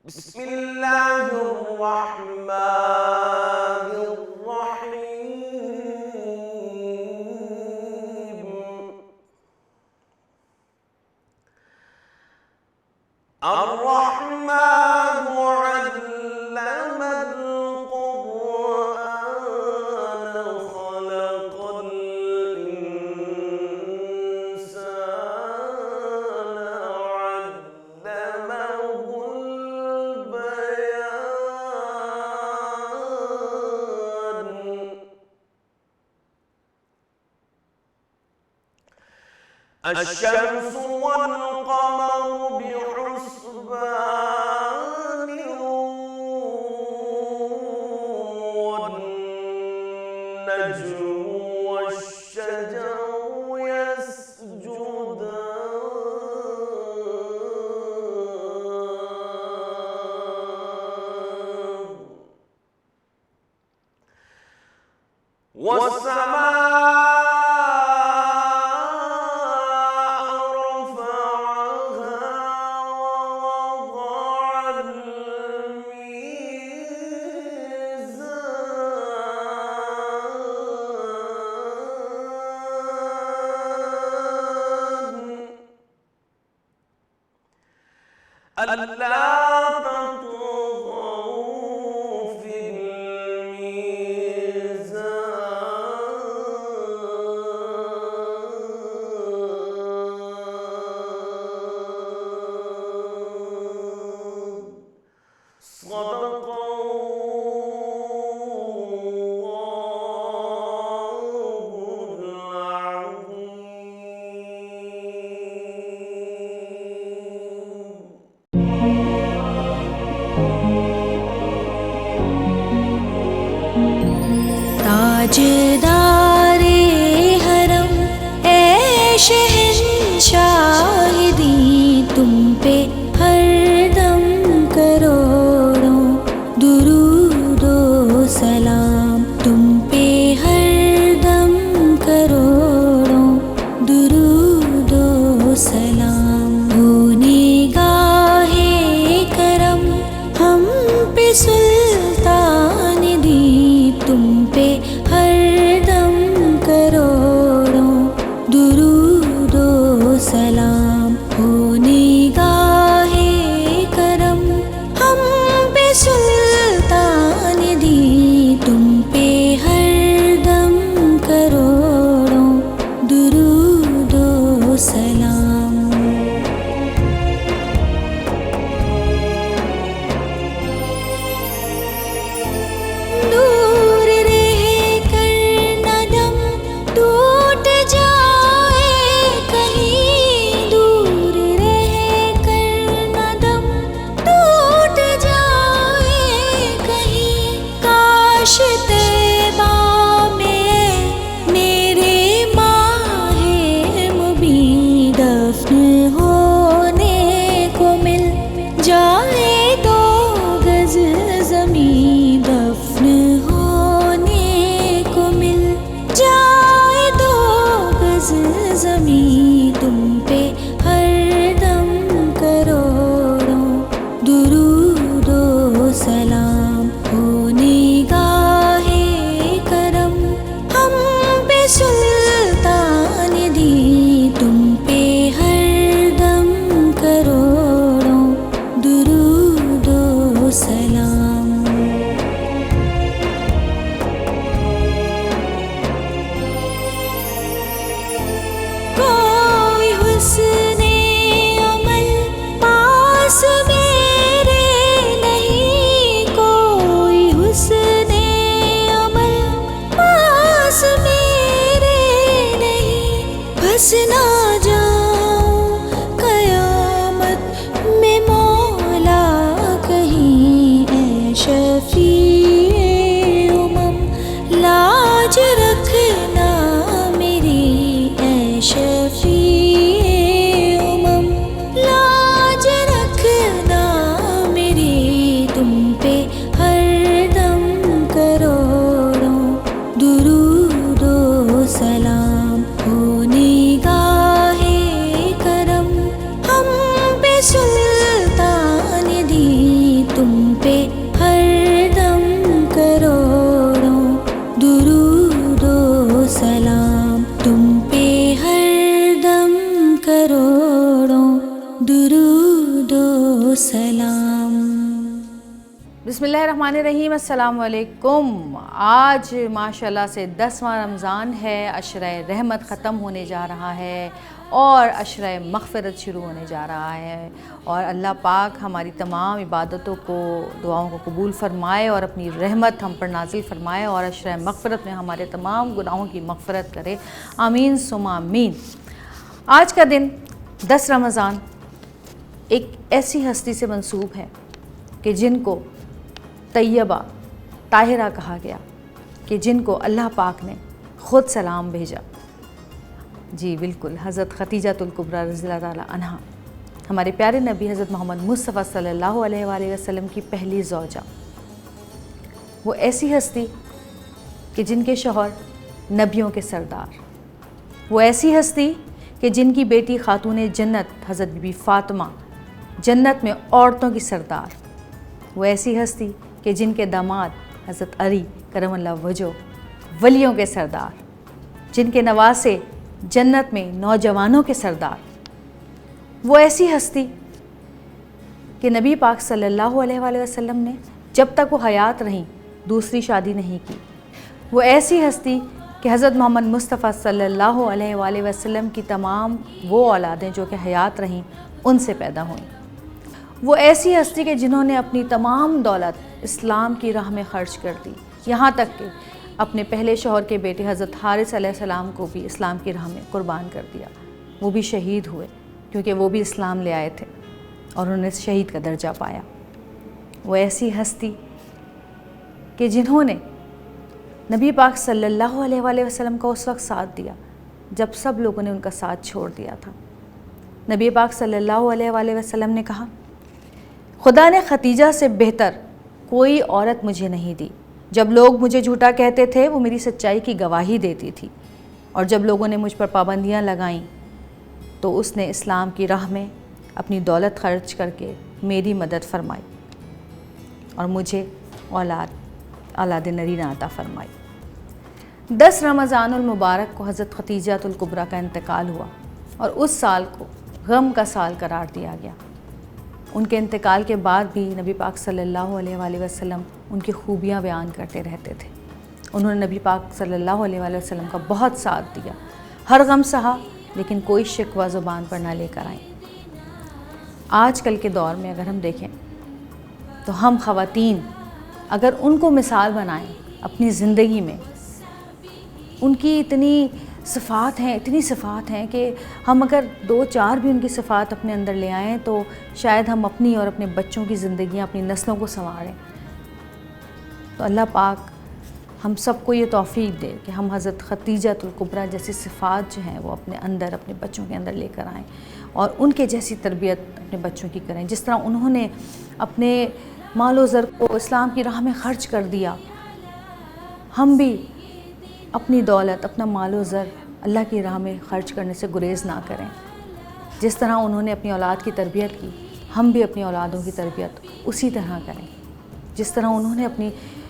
بسم الله الرحمن الرحيم. الرحمن علم القرآن خلق الإنسان علمه البيان. الشمس والقمر بحسبان والنجم والشجر يسجدان والسماء ألا تطغوا في الميزان. صدق الله العظيم. تاجدارے حرم اے شہنشاہدی، تم پہ ہر دم کروڑوں درود و سلام، تم پہ ہر دم کروڑوں درود و سلام. ہو نگاہ کرم ہم پہ سلطان دی، تم پہ ہر دم کروڑوں درود و سلام. ہو نگاہ کرم ہم پہ سلطان دی، تم پہ ہر دم کروڑوں درود و سلام. دور رہ کر نہ دم ٹوٹ جائے کہیں، دور رہ کر نہ دم ٹوٹ جائے کہیں. کاش طیبہ میں میرے ماہ مبین دفن ہونے کو مل جائے، دو گز زمین دفن ہونے کو مل جائے، دو گز زمین. تم پہ ہر دم کروڑوں درود و سلام. ہو نگاہ کرم ہم پہ سلطان دی، تم پہ ہر دم کروڑوں درود و سلام. کوئی حسن عمل پاس میرے نہیں، کوئی حسن عمل پاس میرے نہیں. پھنس نہ جاؤں قیامت میں مولا کہیں، اے شفیع امم لاج رکھنا میری، اے شفیع امم لاج رکھنا میری. تم پہ ہر دم کروڑوں درود و سلام. ہو نگاہ سلام۔ بسم اللہ الرحمن الرحیم، السلام علیکم۔ آج ماشاءاللہ سے 10واں رمضان ہے، عشرہ رحمت ختم ہونے جا رہا ہے اور عشرہ مغفرت شروع ہونے جا رہا ہے، اور اللہ پاک ہماری تمام عبادتوں کو، دعاؤں کو قبول فرمائے اور اپنی رحمت ہم پر نازل فرمائے اور عشرہ مغفرت میں ہمارے تمام گناہوں کی مغفرت کرے، آمین ثم آمین۔ آج کا دن 10 رمضان ایک ایسی ہستی سے منسوب ہے کہ جن کو طیبہ طاہرہ کہا گیا، کہ جن کو اللہ پاک نے خود سلام بھیجا۔ جی بالکل، حضرت خدیجہ الکبریٰ رضی اللہ تعالیٰ عنہا، ہمارے پیارے نبی حضرت محمد مصطفیٰ صلی اللہ علیہ وآلہ وسلم کی پہلی زوجہ، وہ ایسی ہستی کہ جن کے شوہر نبیوں کے سردار، وہ ایسی ہستی کہ جن کی بیٹی خاتون جنت حضرت بی بی فاطمہ جنت میں عورتوں کی سردار، وہ ایسی ہستی کہ جن کے داماد حضرت علی کرم اللہ وجہہ ولیوں کے سردار، جن کے نواسے جنت میں نوجوانوں کے سردار، وہ ایسی ہستی کہ نبی پاک صلی اللہ علیہ وآلہ وسلم نے جب تک وہ حیات رہیں دوسری شادی نہیں کی، وہ ایسی ہستی کہ حضرت محمد مصطفیٰ صلی اللہ علیہ وآلہ وسلم کی تمام وہ اولادیں جو کہ حیات رہیں ان سے پیدا ہوئیں، وہ ایسی ہستی کہ جنہوں نے اپنی تمام دولت اسلام کی راہ میں خرچ کر دی، یہاں تک کہ اپنے پہلے شوہر کے بیٹے حضرت حارث علیہ السلام کو بھی اسلام کی راہ میں قربان کر دیا، وہ بھی شہید ہوئے کیونکہ وہ بھی اسلام لے آئے تھے اور انہوں نے شہید کا درجہ پایا۔ وہ ایسی ہستی کہ جنہوں نے نبی پاک صلی اللہ علیہ وآلہ وسلم کا اس وقت ساتھ دیا جب سب لوگوں نے ان کا ساتھ چھوڑ دیا تھا۔ نبی پاک صلی اللہ علیہ وآلہ وسلم نے کہا، خدا نے خدیجہ سے بہتر کوئی عورت مجھے نہیں دی، جب لوگ مجھے جھوٹا کہتے تھے وہ میری سچائی کی گواہی دیتی تھی، اور جب لوگوں نے مجھ پر پابندیاں لگائیں تو اس نے اسلام کی راہ میں اپنی دولت خرچ کر کے میری مدد فرمائی اور مجھے اولاد نرینہ عطا فرمائی۔ 10 رمضان المبارک کو حضرت خدیجہ الکبریٰ کا انتقال ہوا اور اس سال کو غم کا سال قرار دیا گیا۔ ان کے انتقال کے بعد بھی نبی پاک صلی اللہ علیہ وآلہ وسلم ان کی خوبیاں بیان کرتے رہتے تھے۔ انہوں نے نبی پاک صلی اللہ علیہ وآلہ وسلم کا بہت ساتھ دیا، ہر غم سہا، لیکن کوئی شکوہ زبان پر نہ لے کر آئیں۔ آج کل کے دور میں اگر ہم دیکھیں تو ہم خواتین اگر ان کو مثال بنائیں اپنی زندگی میں، ان کی اتنی صفات ہیں کہ ہم اگر 2-4 بھی ان کی صفات اپنے اندر لے آئیں تو شاید ہم اپنی اور اپنے بچوں کی زندگیاں، اپنی نسلوں کو سنواریں۔ تو اللہ پاک ہم سب کو یہ توفیق دے کہ ہم حضرت خدیجہ الکبریٰ جیسی صفات جو ہیں وہ اپنے اندر، اپنے بچوں کے اندر لے کر آئیں اور ان کے جیسی تربیت اپنے بچوں کی کریں، جس طرح انہوں نے اپنے مال و زر کو اسلام کی راہ میں خرچ کر دیا، ہم بھی اپنی دولت، اپنا مال و زر اللہ کی راہ میں خرچ کرنے سے گریز نہ کریں۔ جس طرح انہوں نے اپنی اولاد کی تربیت کی، ہم بھی اپنی اولادوں کی تربیت اسی طرح کریں۔ جس طرح انہوں نے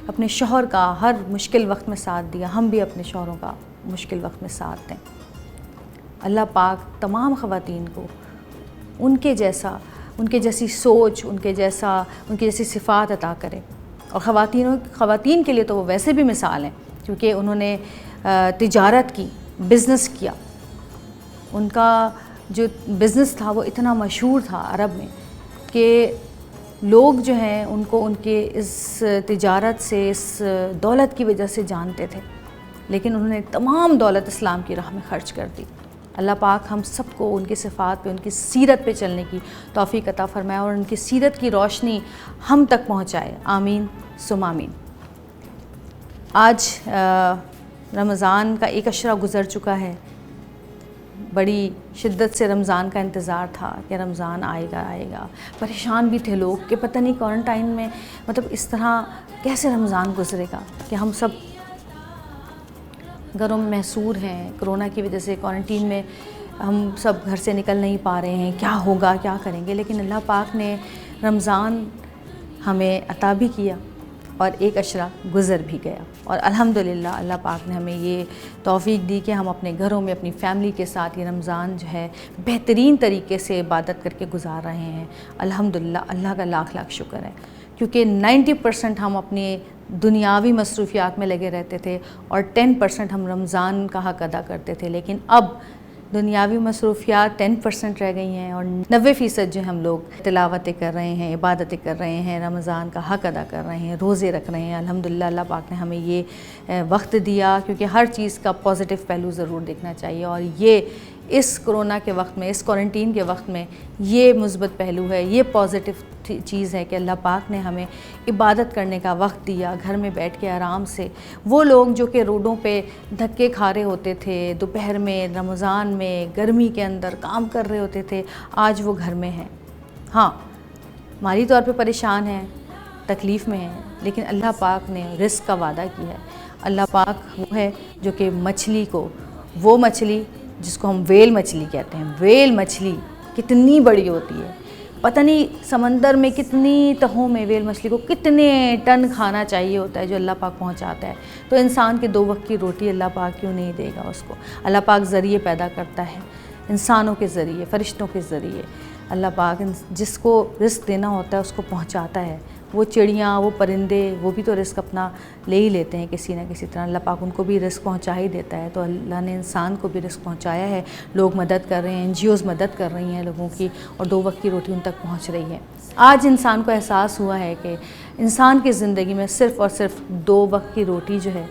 اپنے شوہر کا ہر مشکل وقت میں ساتھ دیا، ہم بھی اپنے شوہروں کا مشکل وقت میں ساتھ دیں۔ اللہ پاک تمام خواتین کو ان کے جیسی سوچ، ان کی جیسی صفات عطا کرے، اور خواتین کے لیے تو وہ ویسے بھی مثال ہیں کیونکہ انہوں نے تجارت کی، بزنس کیا۔ ان کا جو بزنس تھا وہ اتنا مشہور تھا عرب میں کہ لوگ جو ہیں ان کو ان کے اس تجارت سے، اس دولت کی وجہ سے جانتے تھے، لیکن انہوں نے تمام دولت اسلام کی راہ میں خرچ کر دی۔ اللہ پاک ہم سب کو ان کی صفات پہ، ان کی سیرت پہ چلنے کی توفیق عطا فرمائے اور ان کی سیرت کی روشنی ہم تک پہنچائے، آمین ثم آمین۔ آج رمضان کا ایک عشرہ گزر چکا ہے، بڑی شدت سے رمضان کا انتظار تھا کہ رمضان آئے گا، پریشان بھی تھے لوگ کہ پتہ نہیں کوارنٹائن میں مطلب اس طرح کیسے رمضان گزرے گا، کہ ہم سب گھروں میں محصور ہیں، کرونا کی وجہ سے کوارنٹین میں ہم سب گھر سے نکل نہیں پا رہے ہیں، کیا ہوگا، کیا کریں گے، لیکن اللہ پاک نے رمضان ہمیں عطا بھی کیا اور ایک عشرہ گزر بھی گیا، اور الحمدللہ اللہ پاک نے ہمیں یہ توفیق دی کہ ہم اپنے گھروں میں اپنی فیملی کے ساتھ یہ رمضان جو ہے بہترین طریقے سے عبادت کر کے گزار رہے ہیں۔ الحمدللہ اللہ کا لاکھ لاکھ شکر ہے، کیونکہ 90% ہم اپنے دنیاوی مصروفیات میں لگے رہتے تھے اور 10% ہم رمضان کا حق ادا کرتے تھے، لیکن اب دنیاوی مصروفیات 10% رہ گئی ہیں اور 90% جو ہم لوگ تلاوتیں کر رہے ہیں، عبادتیں کر رہے ہیں، رمضان کا حق ادا کر رہے ہیں، روزے رکھ رہے ہیں۔ الحمدللہ اللہ پاک نے ہمیں یہ وقت دیا، کیونکہ ہر چیز کا پازیٹیو پہلو ضرور دیکھنا چاہیے، اور یہ اس کرونا کے وقت میں، اس کوارنٹین کے وقت میں یہ مثبت پہلو ہے، یہ پازیٹیو چیز ہے کہ اللہ پاک نے ہمیں عبادت کرنے کا وقت دیا، گھر میں بیٹھ کے آرام سے۔ وہ لوگ جو کہ روڈوں پہ دھکے کھا رہے ہوتے تھے، دوپہر میں، رمضان میں، گرمی کے اندر کام کر رہے ہوتے تھے، آج وہ گھر میں ہیں۔ ہاں مالی طور پہ پریشان ہیں، تکلیف میں ہیں، لیکن اللہ پاک نے رزق کا وعدہ کیا ہے۔ اللہ پاک وہ ہے جو کہ مچھلی کو، وہ مچھلی جس کو ہم ویل مچھلی کہتے ہیں، ویل مچھلی کتنی بڑی ہوتی ہے، پتہ نہیں سمندر میں کتنی تہوں میں ویل مچھلی کو کتنے ٹن کھانا چاہیے ہوتا ہے، جو اللہ پاک پہنچاتا ہے۔ تو انسان کے 2 وقت کی روٹی اللہ پاک کیوں نہیں دے گا اس کو؟ اللہ پاک ذریعے پیدا کرتا ہے، انسانوں کے ذریعے، فرشتوں کے ذریعے۔ اللہ پاک جس کو رزق دینا ہوتا ہے اس کو پہنچاتا ہے۔ وہ چڑیاں، وہ پرندے، وہ بھی تو رزق اپنا لے ہی لیتے ہیں کسی نہ کسی طرح، اللہ پاک ان کو بھی رزق پہنچا ہی دیتا ہے۔ تو اللہ نے انسان کو بھی رزق پہنچایا ہے، لوگ مدد کر رہے ہیں، NGOs مدد کر رہی ہیں لوگوں کی، اور 2 وقت کی روٹی ان تک پہنچ رہی ہے۔ آج انسان کو احساس ہوا ہے کہ انسان کی زندگی میں صرف اور صرف 2 وقت کی روٹی جو ہے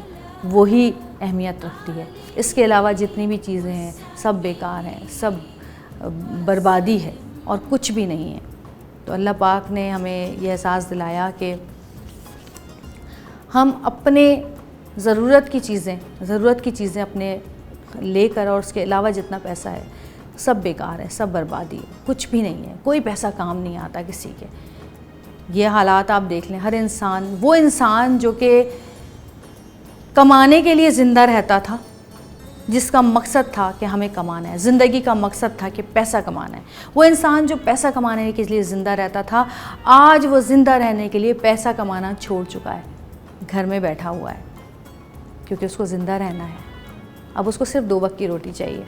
وہی اہمیت رکھتی ہے، اس کے علاوہ جتنی بھی چیزیں ہیں سب بیکار ہیں، سب بربادی ہے اور کچھ بھی نہیں ہے۔ تو اللہ پاک نے ہمیں یہ احساس دلایا کہ ہم اپنے ضرورت کی چیزیں اپنے لے کر، اور اس کے علاوہ جتنا پیسہ ہے سب بیکار ہے، سب بربادی ہے، کچھ بھی نہیں ہے، کوئی پیسہ کام نہیں آتا کسی کے۔ یہ حالات آپ دیکھ لیں، ہر انسان، وہ انسان جو کہ کمانے کے لیے زندہ رہتا تھا، جس کا مقصد تھا کہ ہمیں کمانا ہے، زندگی کا مقصد تھا کہ پیسہ کمانا ہے، وہ انسان جو پیسہ کمانے کے لیے زندہ رہتا تھا، آج وہ زندہ رہنے کے لیے پیسہ کمانا چھوڑ چکا ہے، گھر میں بیٹھا ہوا ہے، کیونکہ اس کو زندہ رہنا ہے۔ اب اس کو صرف 2 وقت کی روٹی چاہیے،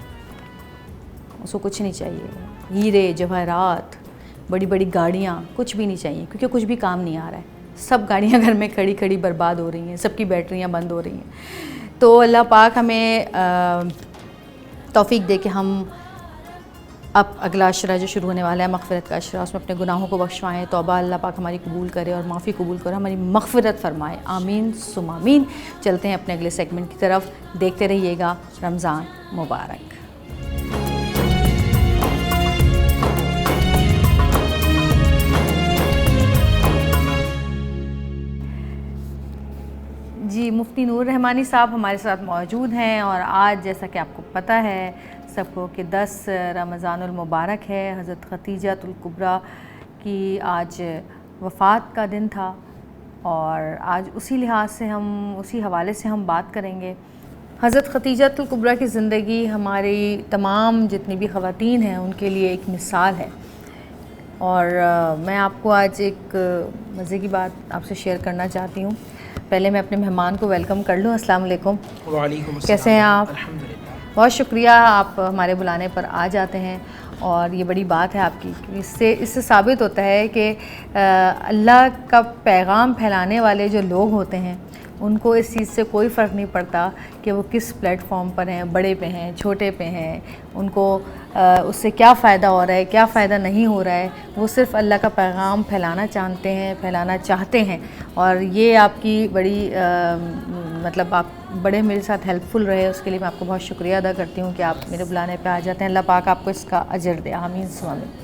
اس کو کچھ نہیں چاہیے، ہیرے جواہرات، بڑی بڑی گاڑیاں، کچھ بھی نہیں چاہیے، کیونکہ کچھ بھی کام نہیں آ رہا ہے، سب گاڑیاں گھر میں کھڑی کھڑی برباد ہو رہی ہیں، سب کی بیٹریاں بند ہو رہی ہیں۔ تو اللہ پاک ہمیں توفیق دے کہ ہم اب اگلا عشرہ جو شروع ہونے والا ہے، مغفرت کا عشرہ، اس میں اپنے گناہوں کو بخشوائیں، توبہ اللہ پاک ہماری قبول کرے اور معافی قبول کرے، ہماری مغفرت فرمائے، آمین ثم آمین۔ چلتے ہیں اپنے اگلے سیگمنٹ کی طرف، دیکھتے رہیے گا رمضان مبارک۔ جی، مفتی نور رحمانی صاحب ہمارے ساتھ موجود ہیں، اور آج جیسا کہ آپ کو پتہ ہے سب کو کہ 10 رمضان المبارک ہے، حضرت خدیجہ الکبریٰ کی آج وفات کا دن تھا، اور آج اسی لحاظ سے اسی حوالے سے ہم بات کریں گے۔ حضرت خدیجہ الکبریٰ کی زندگی ہماری تمام جتنی بھی خواتین ہیں ان کے لیے ایک مثال ہے، اور میں آپ کو آج ایک مزے کی بات آپ سے شیئر کرنا چاہتی ہوں۔ پہلے میں اپنے مہمان کو ویلکم کر لوں۔ السلام علیکم۔ وعلیکم السلام۔ کیسے ہیں آپ؟ الحمدللہ۔ بہت شکریہ، آپ ہمارے بلانے پر آ جاتے ہیں، اور یہ بڑی بات ہے آپ کی، اس سے ثابت ہوتا ہے کہ اللہ کا پیغام پھیلانے والے جو لوگ ہوتے ہیں ان کو اس چیز سے کوئی فرق نہیں پڑتا کہ وہ کس پلیٹ فارم پر ہیں، بڑے پہ ہیں، چھوٹے پہ ہیں، ان کو اس سے کیا فائدہ ہو رہا ہے، کیا فائدہ نہیں ہو رہا ہے، وہ صرف اللہ کا پیغام پھیلانا چاہتے ہیں، اور یہ آپ کی بڑی مطلب آپ بڑے میرے ساتھ ہیلپ فل رہے، اس کے لیے میں آپ کو بہت شکریہ ادا کرتی ہوں کہ آپ میرے بلانے پہ آ جاتے ہیں۔ اللہ پاک آپ کو اس کا اجر دے، آمین ثم آمین۔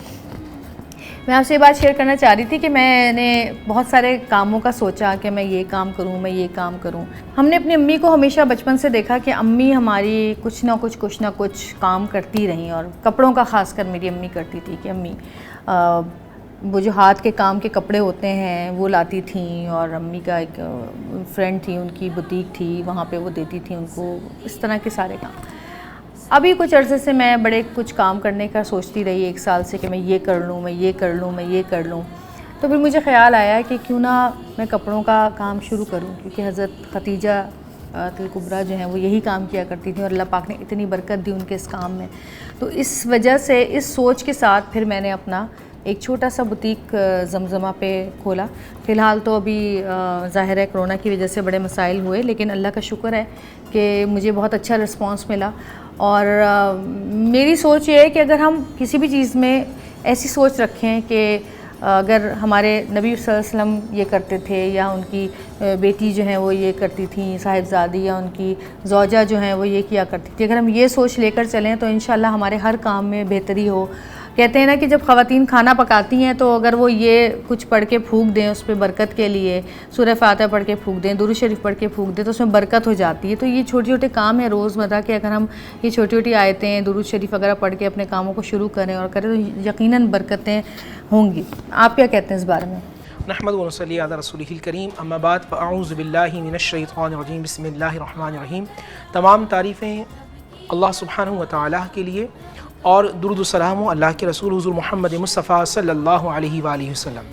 میں آپ سے یہ بات شیئر کرنا چاہ رہی تھی کہ میں نے بہت سارے کاموں کا سوچا کہ میں یہ کام کروں، میں یہ کام کروں۔ ہم نے اپنی امی کو ہمیشہ بچپن سے دیکھا کہ امی ہماری کچھ نہ کچھ کام کرتی رہیں، اور کپڑوں کا خاص کر میری امی کرتی تھی کہ امی وہ جو ہاتھ کے کام کے کپڑے ہوتے ہیں وہ لاتی تھیں، اور امی کا ایک فرینڈ تھی، ان کی بوتیک تھی، وہاں پہ وہ دیتی تھیں ان کو، اس طرح کے سارے کام۔ ابھی کچھ عرصے سے میں بڑے کچھ کام کرنے کا سوچتی رہی، 1 سال سے، کہ میں یہ کر لوں، میں یہ کر لوں، میں یہ کر لوں۔ تو پھر مجھے خیال آیا کہ کیوں نہ میں کپڑوں کا کام شروع کروں، کیونکہ حضرت ختیجہ الکبریٰ جو ہیں وہ یہی کام کیا کرتی تھیں اور اللہ پاک نے اتنی برکت دی ان کے اس کام میں. تو اس وجہ سے اس سوچ کے ساتھ پھر میں نے اپنا ایک چھوٹا سا بوتیک زمزمہ پہ کھولا. فی الحال تو ابھی ظاہر ہے کرونا کی وجہ سے بڑے مسائل ہوئے، لیکن اللہ کا شکر ہے کہ مجھے بہت اچھا رسپانس ملا. اور میری سوچ یہ ہے کہ اگر ہم کسی بھی چیز میں ایسی سوچ رکھیں کہ اگر ہمارے نبی صلی اللہ علیہ وسلم یہ کرتے تھے یا ان کی بیٹی جو ہیں وہ یہ کرتی تھیں صاحبزادی، یا ان کی زوجہ جو ہیں وہ یہ کیا کرتی تھی، اگر ہم یہ سوچ لے کر چلیں تو انشاءاللہ ہمارے ہر کام میں بہتری ہو. کہتے ہیں نا کہ جب خواتین کھانا پکاتی ہیں تو اگر وہ یہ کچھ پڑھ کے پھونک دیں اس پہ برکت کے لیے، سورہ فاتحہ پڑھ کے پھونک دیں، درود شریف پڑھ کے پھونک دیں، تو اس میں برکت ہو جاتی ہے. تو یہ چھوٹے چھوٹے کام ہیں روزمرہ کے، اگر ہم یہ چھوٹی چھوٹی آیتیں درود شریف وغیرہ پڑھ کے اپنے کاموں کو شروع کریں اور کریں تو یقیناً برکتیں ہوں گی. آپ کیا کہتے ہیں اس بارے میں؟ نحمد و نصلی علی رسولہ الکریم، اما بعد فاعوذ باللہ من الشیطان الرجیم، بسم اللہ الرحمن الرحیم. تمام تعریفیں اللہ سبحانہ و تعالیٰ کے لیے، اور درود و سلام و اللہ کے رسول حضور محمد مصطفیٰ صلی اللہ علیہ وآلہ وسلم.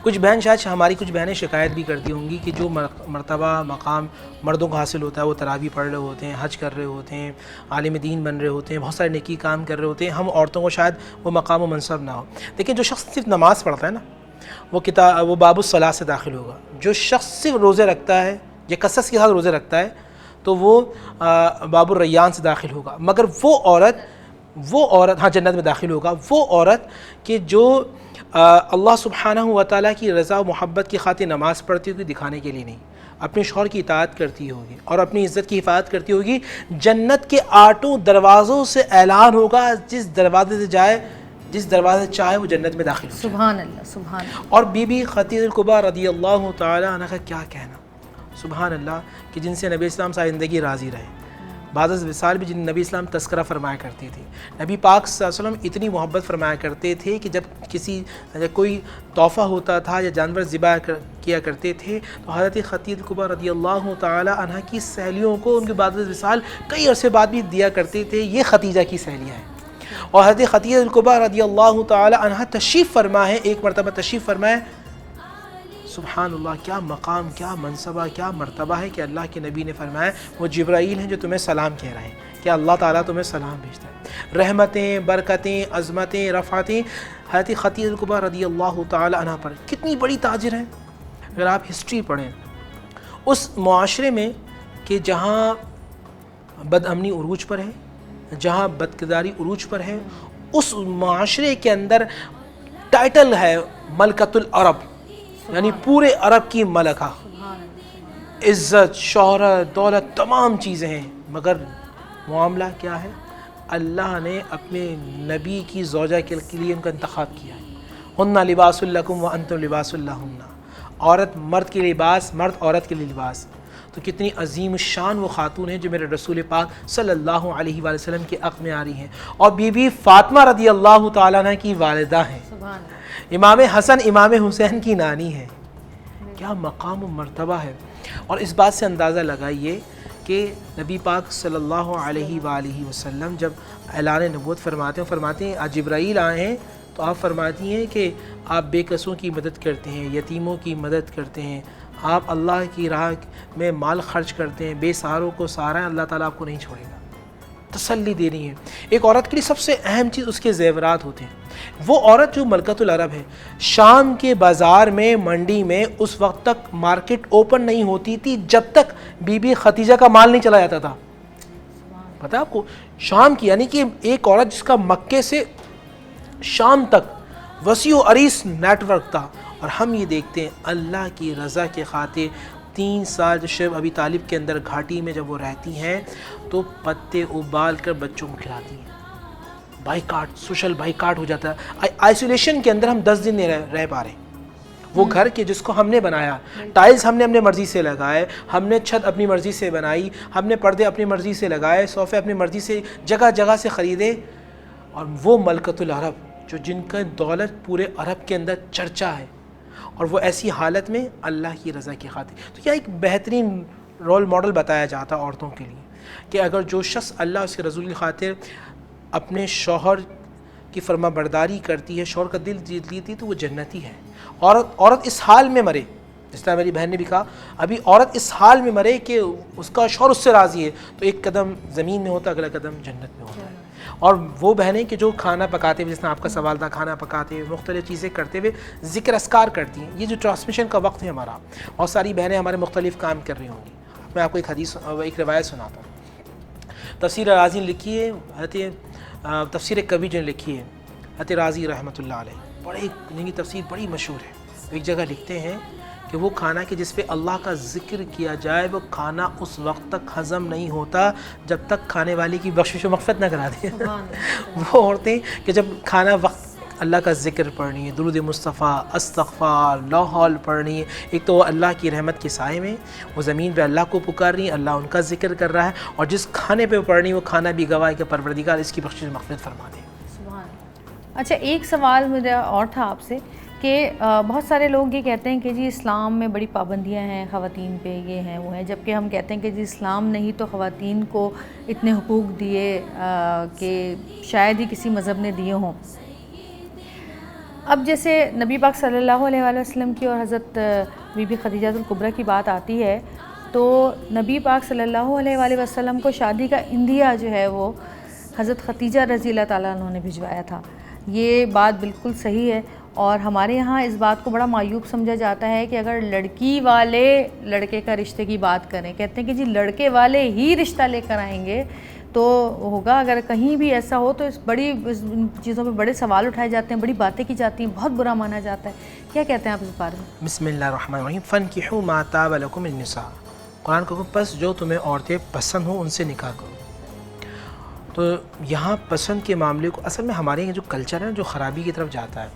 کچھ بہن شاید ہماری کچھ بہنیں شکایت بھی کرتی ہوں گی کہ جو مرتبہ مقام مردوں کو حاصل ہوتا ہے، وہ تراویح پڑھ رہے ہوتے ہیں، حج کر رہے ہوتے ہیں، عالم دین بن رہے ہوتے ہیں، بہت سارے نیکی کام کر رہے ہوتے ہیں، ہم عورتوں کو شاید وہ مقام و منصب نہ ہو. لیکن جو شخص صرف نماز پڑھتا ہے نا، وہ باب الصلاۃ سے داخل ہوگا. جو شخص صرف روزے رکھتا ہے یا کثرت کے ساتھ روزے رکھتا ہے تو وہ باب الریان سے داخل ہوگا. مگر وہ عورت ہاں جنت میں داخل ہوگا. وہ عورت کہ جو اللہ سبحانہ و تعالیٰ کی رضا و محبت کی خاطر نماز پڑھتی ہوگی، دکھانے کے لیے نہیں، اپنے شوہر کی اطاعت کرتی ہوگی اور اپنی عزت کی حفاظت کرتی ہوگی، جنت کے 8 دروازوں سے اعلان ہوگا، جس دروازے سے جائے، جس دروازے چاہے وہ جنت میں داخل ہو. سبحان اللہ، سبحان اللہ. اور بی بی ختیجہ الکبریٰ رضی اللہ تعالیٰ عنہ کا کیا کہنا، سبحان اللہ، کہ جن سے نبی اسلام ساری زندگی راضی رہے. بعض از وصال بھی جن نبی اسلام تذکرہ فرمایا کرتی تھی. نبی پاک صلی اللہ علیہ وسلم اتنی محبت فرمایا کرتے تھے کہ جب کوئی تحفہ ہوتا تھا یا جانور ذبح کیا کرتے تھے تو حضرت ختیجہ الکبریٰ رضی اللہ تعالی عنہ کی سہیلیوں کو ان کے بعد از وصال کئی عرصے بعد بھی دیا کرتے تھے. یہ ختیجہ کی سہیلیاں ہیں. اور حضرت ختیجہ الکبریٰ رضی اللہ تعالی عنہ تشریف فرما ہے، ایک مرتبہ تشریف فرمائے. سبحان اللہ، کیا مقام، کیا منصبہ، کیا مرتبہ ہے کہ اللہ کے نبی نے فرمایا وہ جبرائیل ہیں جو تمہیں سلام کہہ رہے ہیں، کہ اللہ تعالیٰ تمہیں سلام بھیجتا ہے. رحمتیں، برکتیں، عظمتیں، رفعتیں حضرت ختیجہ الکبریٰ رضی اللہ تعالی عنہ پر. کتنی بڑی تاجر ہیں. اگر آپ ہسٹری پڑھیں اس معاشرے میں کہ جہاں بد امنی عروج پر ہے، جہاں بدکرداری عروج پر ہے، اس معاشرے کے اندر ٹائٹل ہے ملکۃ العرب، یعنی پورے عرب کی ملکہ. عزت، شہرت، دولت، تمام چیزیں ہیں. مگر معاملہ کیا ہے؟ اللہ نے اپنے نبی کی زوجہ کے لیے ان کا انتخاب کیا ہے. ہن لباس لکم وانتم لباس لہن. عورت مرد کے لباس، مرد عورت کے لیے لباس. تو کتنی عظیم الشان وہ خاتون ہیں جو میرے رسول پاک صلی اللہ علیہ وآلہ وسلم کے حق میں آ رہی ہیں، اور بی بی فاطمہ رضی اللہ تعالیٰ عنہ کی والدہ ہیں. امام حسن امام حسین کی نانی ہے. کیا مقام و مرتبہ ہے. اور اس بات سے اندازہ لگائیے کہ نبی پاک صلی اللہ علیہ وآلہ وسلم جب اعلان نبوت فرماتے ہیں آج جبرائیل آئے ہیں، تو آپ فرماتی ہیں کہ آپ بے کسوں کی مدد کرتے ہیں، یتیموں کی مدد کرتے ہیں، آپ اللہ کی راہ میں مال خرچ کرتے ہیں، بے سہاروں کو سہارا ہے، اللہ تعالیٰ آپ کو نہیں چھوڑے گا. تسلی دے رہی ہے. ایک عورت کے لیے سب سے اہم چیز اس کے زیورات ہوتے ہیں. وہ عورت جو ملکۃ العرب ہے، شام کے بازار میں، منڈی میں اس وقت تک مارکیٹ اوپن نہیں ہوتی تھی جب تک بی بی ختیجہ کا مال نہیں چلا جاتا تھا. پتہ آپ کو شام کی، یعنی کہ ایک عورت جس کا مکے سے شام تک وسیع و عریض نیٹ ورک تھا. اور ہم یہ دیکھتے ہیں اللہ کی رضا کے خاطر 3 سال جو شیخ ابی طالب کے اندر گھاٹی میں جب وہ رہتی ہیں تو پتے ابال کر بچوں کو کھلاتی ہیں. بائیکاٹ، سوشل بائیکاٹ ہو جاتا ہے. آئسولیشن کے اندر ہم 10 دن نہیں رہ پا رہے. وہ گھر کے جس کو ہم نے بنایا، ٹائلز ہم نے اپنے مرضی سے لگائے، ہم نے چھت اپنی مرضی سے بنائی، ہم نے پردے اپنی مرضی سے لگائے، صوفے اپنی مرضی سے جگہ جگہ سے خریدے. اور وہ ملکۃ العرب جو جن کا دولت پورے عرب کے اندر چرچا ہے، اور وہ ایسی حالت میں اللہ کی رضا کی خاطر. تو یہ ایک بہترین رول ماڈل بتایا جاتا عورتوں کے لیے کہ اگر جو شخص اللہ اس کے رسول کی خاطر اپنے شوہر کی فرما برداری کرتی ہے، شوہر کا دل جیت لیتی، تو وہ جنتی ہے. عورت اس حال میں مرے جس طرح میری بہن نے بھی کہا ابھی عورت اس حال میں مرے کہ اس کا شوہر اس سے راضی ہے تو ایک قدم زمین میں ہوتا اگلا قدم جنت میں ہوتا ہے. اور وہ بہنیں کہ جو کھانا پکاتے ہوئے، جس طرح آپ کا سوال تھا، کھانا پکاتے ہوئے مختلف چیزیں کرتے ہوئے ذکر اذکار کرتی ہیں. یہ جو ٹرانسمیشن کا وقت ہے ہمارا، اور ساری بہنیں ہمارے مختلف کام کر رہی ہوں گی. میں آپ کو ایک روایت سناتا ہوں. تفسیر رازی نے لکھی ہے، تفسیر کبیر جو نے لکھی ہے حضرت رازی رحمۃ اللہ علیہ، بڑے ان کی تفسیر بڑی مشہور ہے. ایک جگہ لکھتے ہیں کہ وہ کھانا کہ جس پہ اللہ کا ذکر کیا جائے وہ کھانا اس وقت تک ہضم نہیں ہوتا جب تک کھانے والے کی بخشش و مغفرت نہ کرا دیں. وہ عورتیں کہ جب کھانا وقت اللہ کا ذکر پڑھنی ہے، درود مصطفیٰ، استغفار، لا حول پڑھنی ہے، ایک تو وہ اللہ کی رحمت کے سائے میں وہ زمین پہ اللہ کو پکار رہی ہیں، اللہ ان کا ذکر کر رہا ہے، اور جس کھانے پہ پڑھنی ہے وہ کھانا بھی گواہ ہے کہ پروردگار اس کی بخشش و مغفرت فرما دے. سبحان. اچھا ایک سوال میرا اور تھا آپ سے کہ بہت سارے لوگ یہ کہتے ہیں کہ جی اسلام میں بڑی پابندیاں ہیں خواتین پہ، یہ ہیں وہ ہیں، جبکہ ہم کہتے ہیں کہ جی اسلام نے ہی تو خواتین کو اتنے حقوق دیے کہ شاید ہی کسی مذہب نے دیے ہوں. اب جیسے نبی پاک صلی اللہ علیہ وآلہ وسلم کی اور حضرت بی بی خدیجہ الکبریٰ کی بات آتی ہے تو نبی پاک صلی اللہ علیہ وآلہ وسلم کو شادی کا عندیہ جو ہے وہ حضرت خدیجہ رضی اللہ تعالیٰ عنہ نے بھجوایا تھا. یہ بات بالکل صحیح ہے، اور ہمارے ہاں اس بات کو بڑا معیوب سمجھا جاتا ہے کہ اگر لڑکی والے لڑکے کا رشتے کی بات کریں، کہتے ہیں کہ جی لڑکے والے ہی رشتہ لے کر آئیں گے تو ہوگا. اگر کہیں بھی ایسا ہو تو اس چیزوں پہ بڑے سوال اٹھائے جاتے ہیں، بڑی باتیں کی جاتی ہیں، بہت برا مانا جاتا ہے. کیا کہتے ہیں آپ اس بارے میں؟ بسم اللہ الرحمن الرحیم. فانکحوا ما طاب لکم من النساء. قرآن کو پس جو تمہیں عورتیں پسند ہوں ان سے نکاح کرو. تو یہاں پسند کے معاملے کو اصل میں ہمارے یہاں جو کلچر ہے جو خرابی کی طرف جاتا ہے،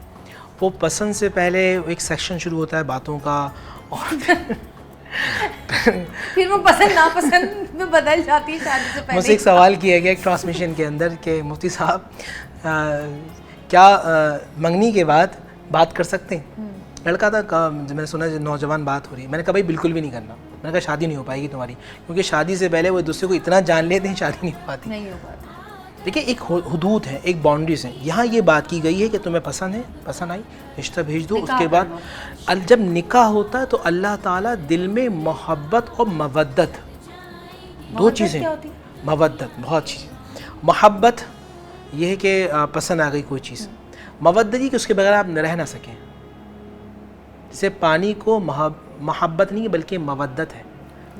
وہ پسند سے پہلے ایک سیکشن شروع ہوتا ہے باتوں کا، اور پھر وہ پسند ناپسند میں بدل جاتی ہے شادی سے پہلے. مجھ سے ایک سوال کیا گیا ایک ٹرانسمیشن کے اندر کہ مفتی صاحب کیا منگنی کے بعد بات کر سکتے ہیں؟ لڑکا تھا، میں نے سنا نوجوان بات ہو رہی ہے. میں نے کہا بھائی بالکل بھی نہیں کرنا. میں نے کہا شادی نہیں ہو پائے گی تمہاری، کیونکہ شادی سے پہلے وہ ایک دوسرے کو اتنا جان لیتے ہیں شادی نہیں ہو پاتی. نہیں ہو پاتی. دیکھیں ایک حدود ہے، ایک باؤنڈریز ہیں. یہاں یہ بات کی گئی ہے کہ تمہیں پسند ہے، پسند آئی رشتہ بھیج دو. اس کے بعد جب نکاح ہوتا ہے تو اللہ تعالیٰ دل میں محبت اور مودت، دو چیزیں. مودت بہت اچھی چیز. محبت یہ ہے کہ پسند آ گئی کوئی چیز. مودت یہ کہ اس کے بغیر آپ رہ نہ سکیں. جیسے پانی کو محبت نہیں بلکہ مودت ہے،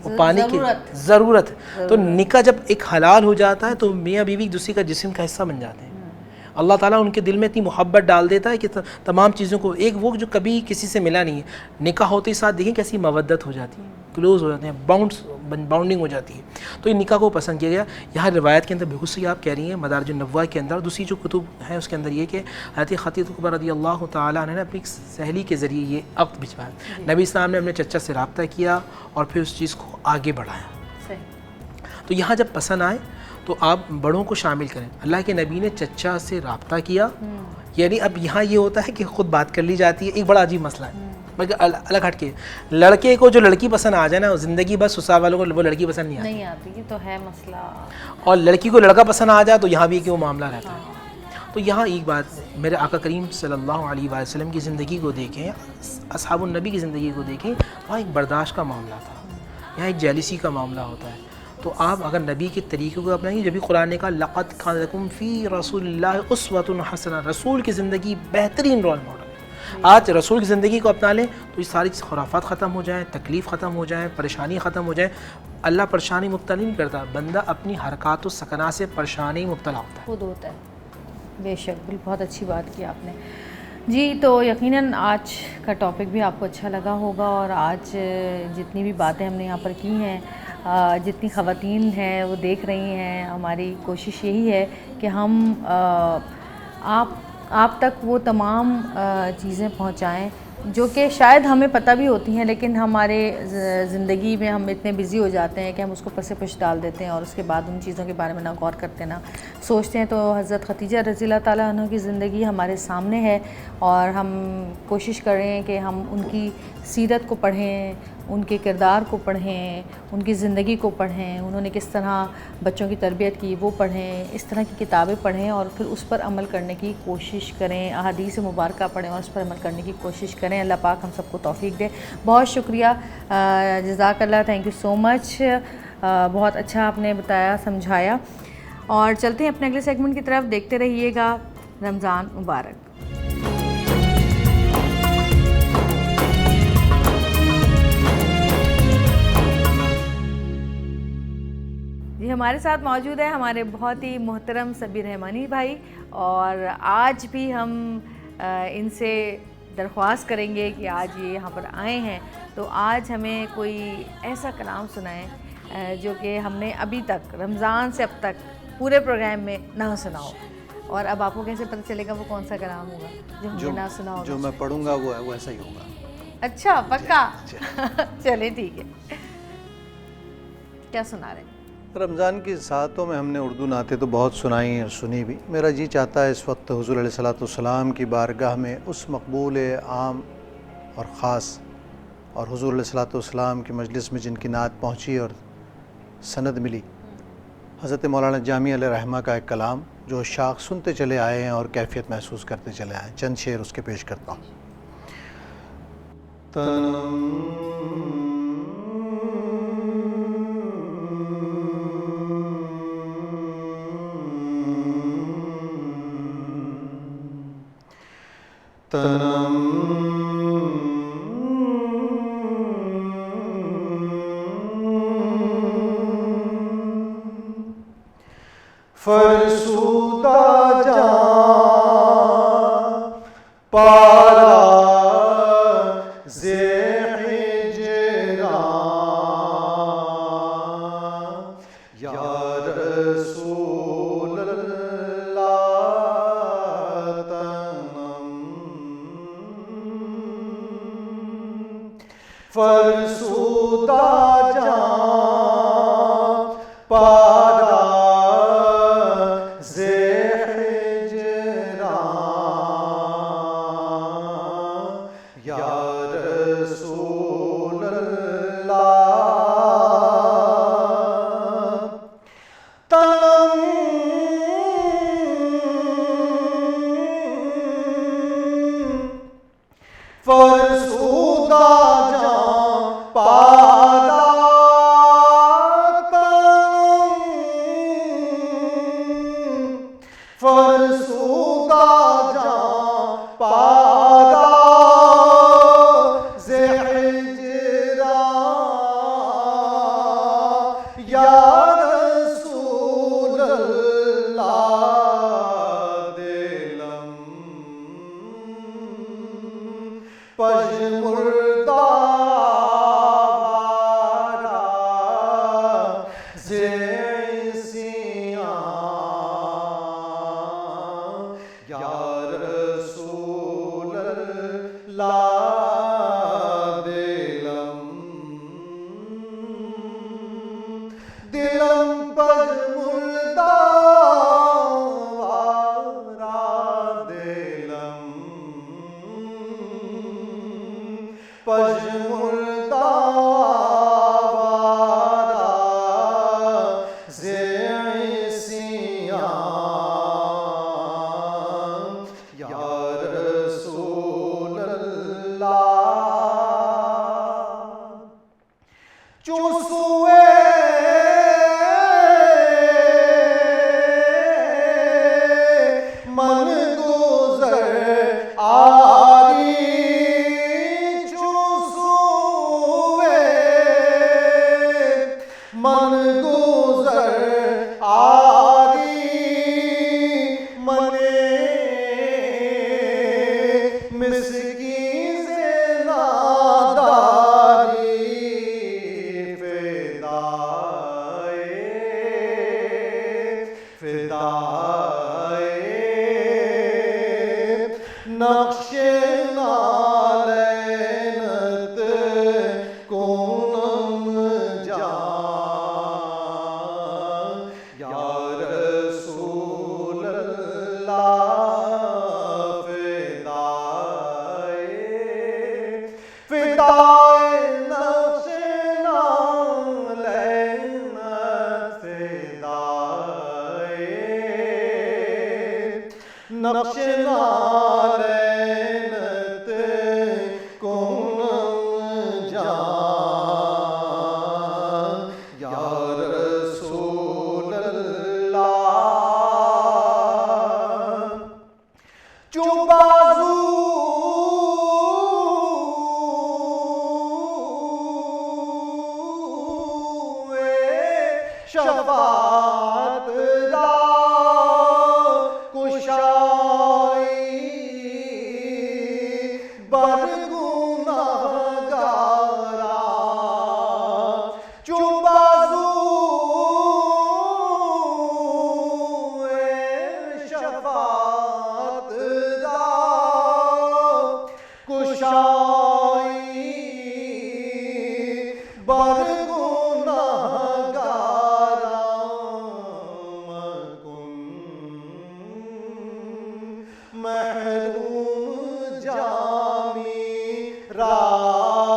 وہ پانی کی ضرورت. تو نکاح جب ایک حلال ہو جاتا ہے تو میاں بیوی ایک دوسرے کا جسم کا حصہ بن جاتے ہیں. اللہ تعالیٰ ان کے دل میں اتنی محبت ڈال دیتا ہے کہ تمام چیزوں کو ایک وہ جو کبھی کسی سے ملا نہیں ہے، نکاح ہوتے ہی ساتھ دیکھیں کیسی مودت ہو جاتی ہے، کلوز ہو جاتے ہیں، باؤنڈنگ ہو جاتی ہے. تو یہ نکاح کو پسند کیا گیا. یہاں روایت کے اندر بالکل صحیح آپ کہہ رہی ہیں، مدارج النبوہ کے اندر دوسری جو کتب ہیں اس کے اندر یہ کہ حضرت خدیجہ الکبریٰ رضی اللہ تعالیٰ عنہ نے اپنی سہیلی کے ذریعے یہ عقد بھجوایا. نبی اسلام نے اپنے چچا سے رابطہ کیا اور پھر اس چیز کو آگے بڑھایا. تو یہاں جب پسند آئے تو آپ بڑوں کو شامل کریں. اللہ کے نبی نے چچا سے رابطہ کیا، یعنی اب یہاں یہ ہوتا ہے کہ خود بات کر لی جاتی ہے. ایک بڑا عجیب مسئلہ ہے مگر الگ ہٹ کے، لڑکے کو جو لڑکی پسند آ جائے نا زندگی بس سسرال والوں کو وہ لڑکی پسند نہیں آتی. یہ تو ہے مسئلہ. اور لڑکی کو لڑکا پسند آ جائے تو یہاں بھی کہ وہ معاملہ رہتا ہے. تو یہاں ایک بات، میرے آقا کریم صلی اللہ علیہ وآلہ وسلم کی زندگی کو دیکھیں، اصحاب النبی کی زندگی کو دیکھیں، وہاں ایک برداشت کا معاملہ تھا، یہاں ایک جیلسی کا معاملہ ہوتا ہے. تو آپ اگر نبی کے طریقے کو اپنائیں، جب بھی قرآن نے کہا لقد کان لکم فی رسول اللہ اسوۃ حسنہ، رسول کی زندگی بہترین رول ماڈل ہے. آج رسول کی زندگی کو اپنا لیں تو یہ ساری خرافات ختم ہو جائیں، تکلیف ختم ہو جائیں، پریشانی ختم ہو جائیں. اللہ پریشانی مبتلا نہیں کرتا، بندہ اپنی حرکات و سکنات سے پریشانی مبتلا ہوتا ہے، خود ہوتا ہے. بے شک، بہت اچھی بات کی آپ نے. جی تو یقیناً آج کا ٹاپک بھی آپ کو اچھا لگا ہوگا، اور آج جتنی بھی باتیں ہم نے یہاں پر کی ہیں، جتنی خواتین ہیں وہ دیکھ رہی ہیں، ہماری کوشش یہی ہے کہ ہم آپ تک وہ تمام چیزیں پہنچائیں جو کہ شاید ہمیں پتہ بھی ہوتی ہیں، لیکن ہمارے زندگی میں ہم اتنے بزی ہو جاتے ہیں کہ ہم اس کو پس پش ڈال دیتے ہیں، اور اس کے بعد ان چیزوں کے بارے میں نہ غور کرتے نہ سوچتے ہیں. تو حضرت خدیجہ رضی اللہ تعالیٰ عنہ کی زندگی ہمارے سامنے ہے، اور ہم کوشش کر رہے ہیں کہ ہم ان کی سیرت کو پڑھیں، ان کے کردار کو پڑھیں، ان کی زندگی کو پڑھیں، انہوں نے کس طرح بچوں کی تربیت کی وہ پڑھیں، اس طرح کی کتابیں پڑھیں اور پھر اس پر عمل کرنے کی کوشش کریں، احادیث مبارکہ پڑھیں اور اس پر عمل کرنے کی کوشش کریں۔ اللہ پاک ہم سب کو توفیق دے۔ بہت شکریہ، جزاک اللہ، تھینک یو سو مچ، بہت اچھا آپ نے بتایا، سمجھایا۔ اور چلتے ہیں اپنے اگلے سیگمنٹ کی طرف، دیکھتے رہیے گا رمضان مبارک۔ جی ہمارے ساتھ موجود ہے ہمارے بہت ہی محترم صبیر رحمانی بھائی، اور آج بھی ہم ان سے درخواست کریں گے کہ آج یہ یہاں پر آئے ہیں تو آج ہمیں کوئی ایسا کلام سنائیں جو کہ ہم نے ابھی تک رمضان سے اب تک پورے پروگرام میں نہ سنا ہو، اور اب آپ کو کیسے پتہ چلے گا وہ کون سا کلام ہوگا جو ہم نے نہ سنا ہوگا؟ جو میں پڑھوں گا وہ ایسا ہی ہوگا۔ اچھا پکا؟ چلے ٹھیک ہے، کیا سنا رہے ہیں؟ رمضان کی ساعتوں میں ہم نے اردو نعتیں تو بہت سنائی اور سنی بھی۔ میرا جی چاہتا ہے اس وقت حضور علیہ الصلوۃ کی بارگاہ میں اس مقبول عام اور خاص اور حضور علیہ الصلوۃ کی مجلس میں جن کی نعت پہنچی اور سند ملی، حضرت مولانا جامی علیہ رحمہ کا ایک کلام جو شاخ سنتے چلے آئے ہیں اور کیفیت محسوس کرتے چلے آئے ہیں، چند شعر اس کے پیش کرتا ہوں۔ فرسودہ جان پارا یا رسول اللہ تنم فرسودہ جان پارا شفاعت راہ کشائی بر گناہگارا چو بازو شفاعت راہ کشائی بر گناہگارا مکن محروم جامی رادرا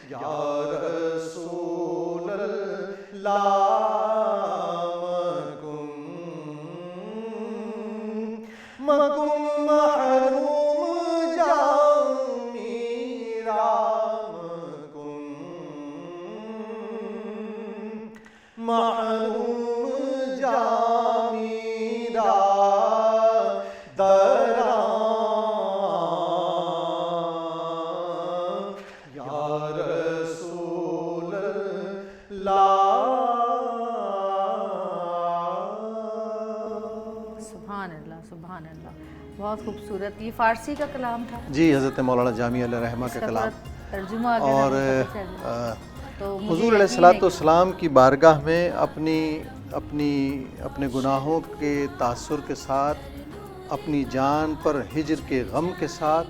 یا رسول اللہ مکن محروم جامی رام محروم جامی رادرا یا رسول اللہ. سبحان اللہ سبحان اللہ، بہت خوبصورت. یہ فارسی کا کلام تھا؟ جی حضرت مولانا جامی علیہ رحمہ کا کلام. ترجمہ اور حضور علیہ الصلوۃ والسلام کی بارگاہ میں اپنے گناہوں کے تاثر کے ساتھ، اپنی جان پر ہجر کے غم کے ساتھ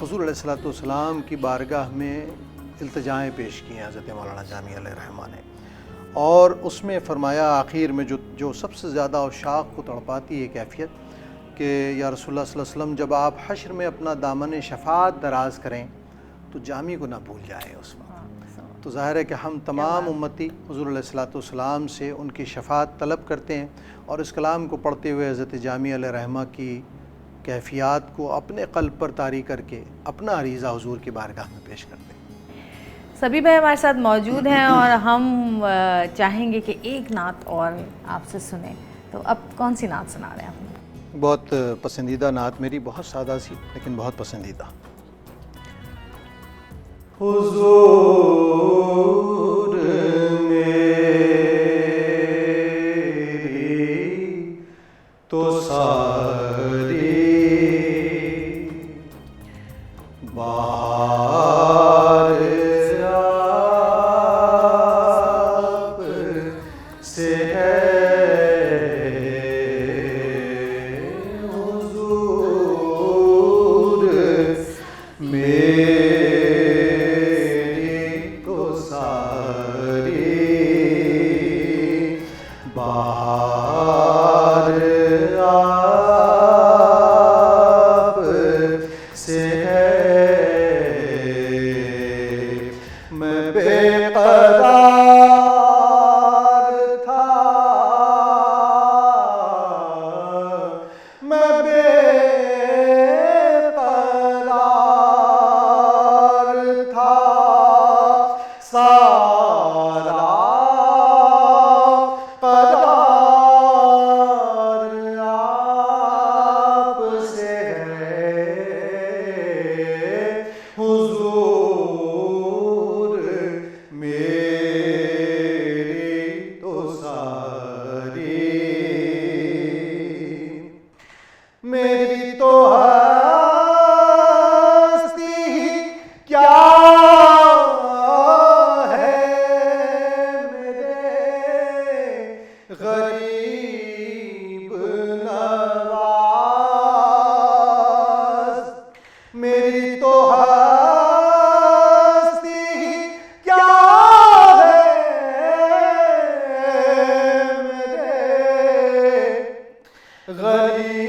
حضور علیہ الصلوۃ والسلام کی بارگاہ میں التجائیں پیش کی ہیں حضرت مولانا جامی علیہ رحمہ نے. اور اس میں فرمایا آخر میں جو سب سے زیادہ عشاق کو تڑپاتی ہے کیفیت کہ یا رسول اللہ صلی اللہ علیہ وسلم جب آپ حشر میں اپنا دامن شفاعت دراز کریں تو جامی کو نہ بھول جائیں اس وقت. تو ظاہر ہے کہ ہم تمام امتی حضور علیہ الصلوۃ والسلام سے ان کی شفاعت طلب کرتے ہیں، اور اس کلام کو پڑھتے ہوئے حضرت جامی علیہ رحمہ کی کیفیات کو اپنے قلب پر طاری کر کے اپنا عریضہ حضور کی بارگاہ میں پیش کرتے ہیں. سبھی بھائی ہمارے ساتھ موجود ہیں اور ہم چاہیں گے کہ ایک نعت اور آپ سے سنیں. تو اب کون سی نعت سنا رہے ہیں آپ؟ بہت پسندیدہ نعت میری، بہت سادہ سی لیکن بہت پسندیدہ. حضور میری تو ساری بار آپ سے ہے. حضور میری تو ساری بار آپ سے ہے. میں بے قرار تھا، میں بے قرار تھا، سارا قرار آپ سے ہے. حضور میری تو ساری میری تو ہستی کیا ہے، میرے غریب نواز. میری تو ہستی کیا ہے، میرے غریب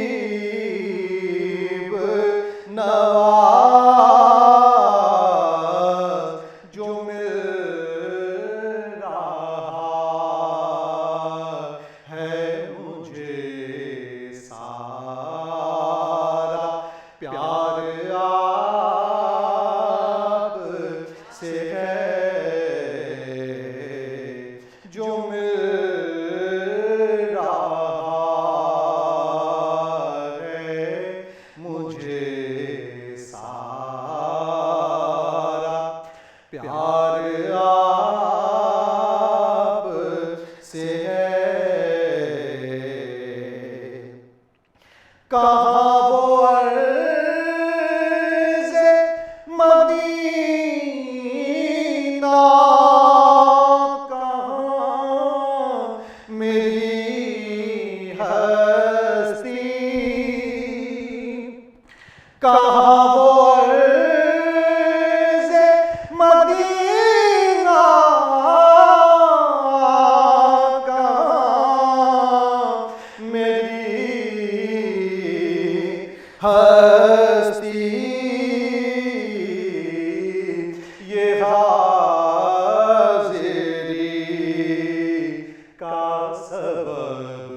کہاں وہ عرض مدینہ، کہاں میری ہستی، کہاں وہ عرض مدینہ، کہاں میری ہستی، یہ حاضری کا سبب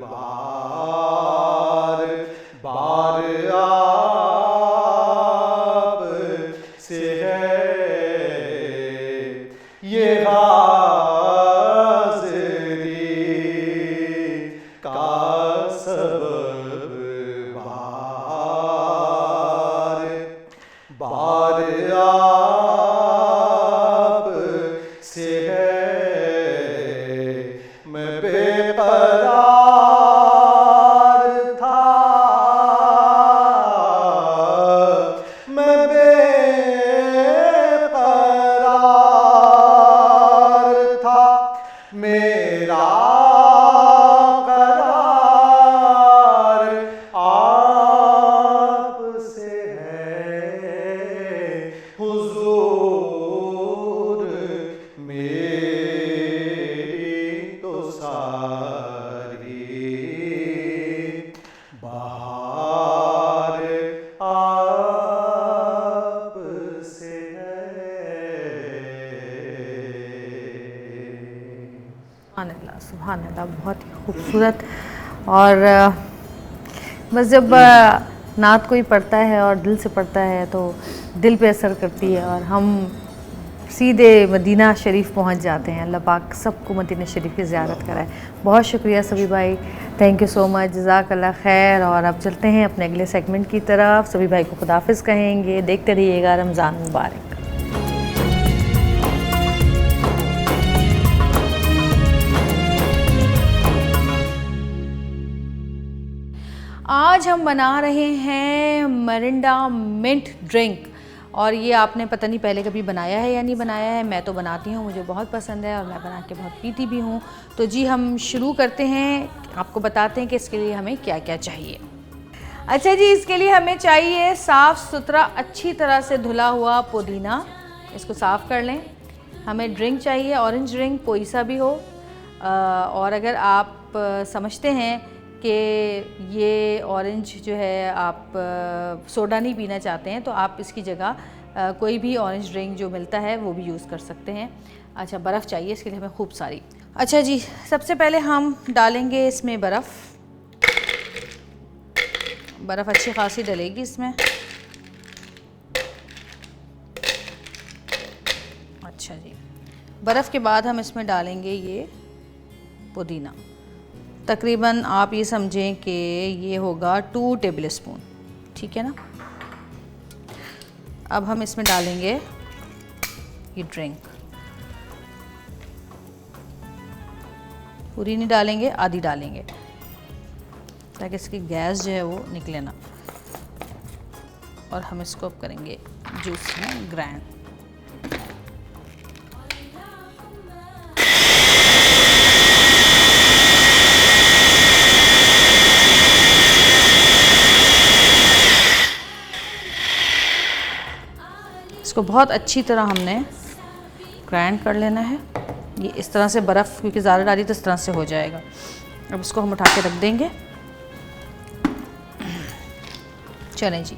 بار بار آپ سے ہے، یہ حاضری کا سبب بار بار آپ سے ہے، میں بے قرار تھا، میں بے قرار تھا، میرا قرار آپ سے ہے حضور، میری تو ساری بہار آپ سے ہے۔ سبحان اللہ، بہت ہی خوبصورت۔ اور بس جب نعت کوئی پڑھتا ہے اور دل سے پڑھتا ہے تو دل پہ اثر کرتی ہے، اور ہم سیدھے مدینہ شریف پہنچ جاتے ہیں۔ اللہ پاک سب کو مدینہ شریف کی زیارت کرائے۔ بہت شکریہ سبھی بھائی، تھینک یو سو مچ، جزاک اللہ خیر۔ اور اب چلتے ہیں اپنے اگلے سیگمنٹ کی طرف۔ سبھی بھائی کو خداحافظ کہیں گے، دیکھتے رہیے گا رمضان مبارک۔ آج ہم بنا رہے ہیں مرنڈا منٹ ڈرنک، اور یہ آپ نے پتہ نہیں پہلے کبھی بنایا ہے یا نہیں بنایا ہے۔ میں تو بناتی ہوں، مجھے بہت پسند ہے اور میں بنا کے بہت پیتی بھی ہوں۔ تو جی ہم شروع کرتے ہیں، آپ کو بتاتے ہیں کہ اس کے لیے ہمیں کیا کیا چاہیے۔ اچھا جی، اس کے لیے ہمیں چاہیے صاف ستھرا اچھی طرح سے دھلا ہوا پودینہ، اس کو صاف کر لیں۔ ہمیں ڈرنک چاہیے، اورنج ڈرنک کوئی سا بھی ہو، اور اگر آپ سمجھتے ہیں کہ یہ اورنج جو ہے آپ سوڈا نہیں پینا چاہتے ہیں تو آپ اس کی جگہ کوئی بھی اورنج ڈرنک جو ملتا ہے وہ بھی یوز کر سکتے ہیں۔ اچھا، برف چاہیے اس کے لیے ہمیں خوب ساری۔ اچھا جی، سب سے پہلے ہم ڈالیں گے اس میں برف اچھی خاصی ڈلے گی اس میں۔ اچھا جی، برف کے بعد ہم اس میں ڈالیں گے یہ پودینہ، تقریباً آپ یہ سمجھیں کہ یہ ہوگا 2 ٹیبل اسپون، ٹھیک ہے نا۔ اب ہم اس میں ڈالیں گے یہ ڈرنک، پوری نہیں ڈالیں گے، آدھی ڈالیں گے تاکہ اس کی گیس جو ہے وہ نکلے نا۔ اور ہم اس کو اب کریں گے جوس میں گرائنڈ۔ اس کو بہت اچھی طرح ہم نے گرائنڈ کر لینا ہے۔ یہ اس طرح سے برف کیونکہ زیادہ ڈالی تو اس طرح سے ہو جائے گا۔ اب اس کو ہم اٹھا کے رکھ دیں گے۔ چلیں جی،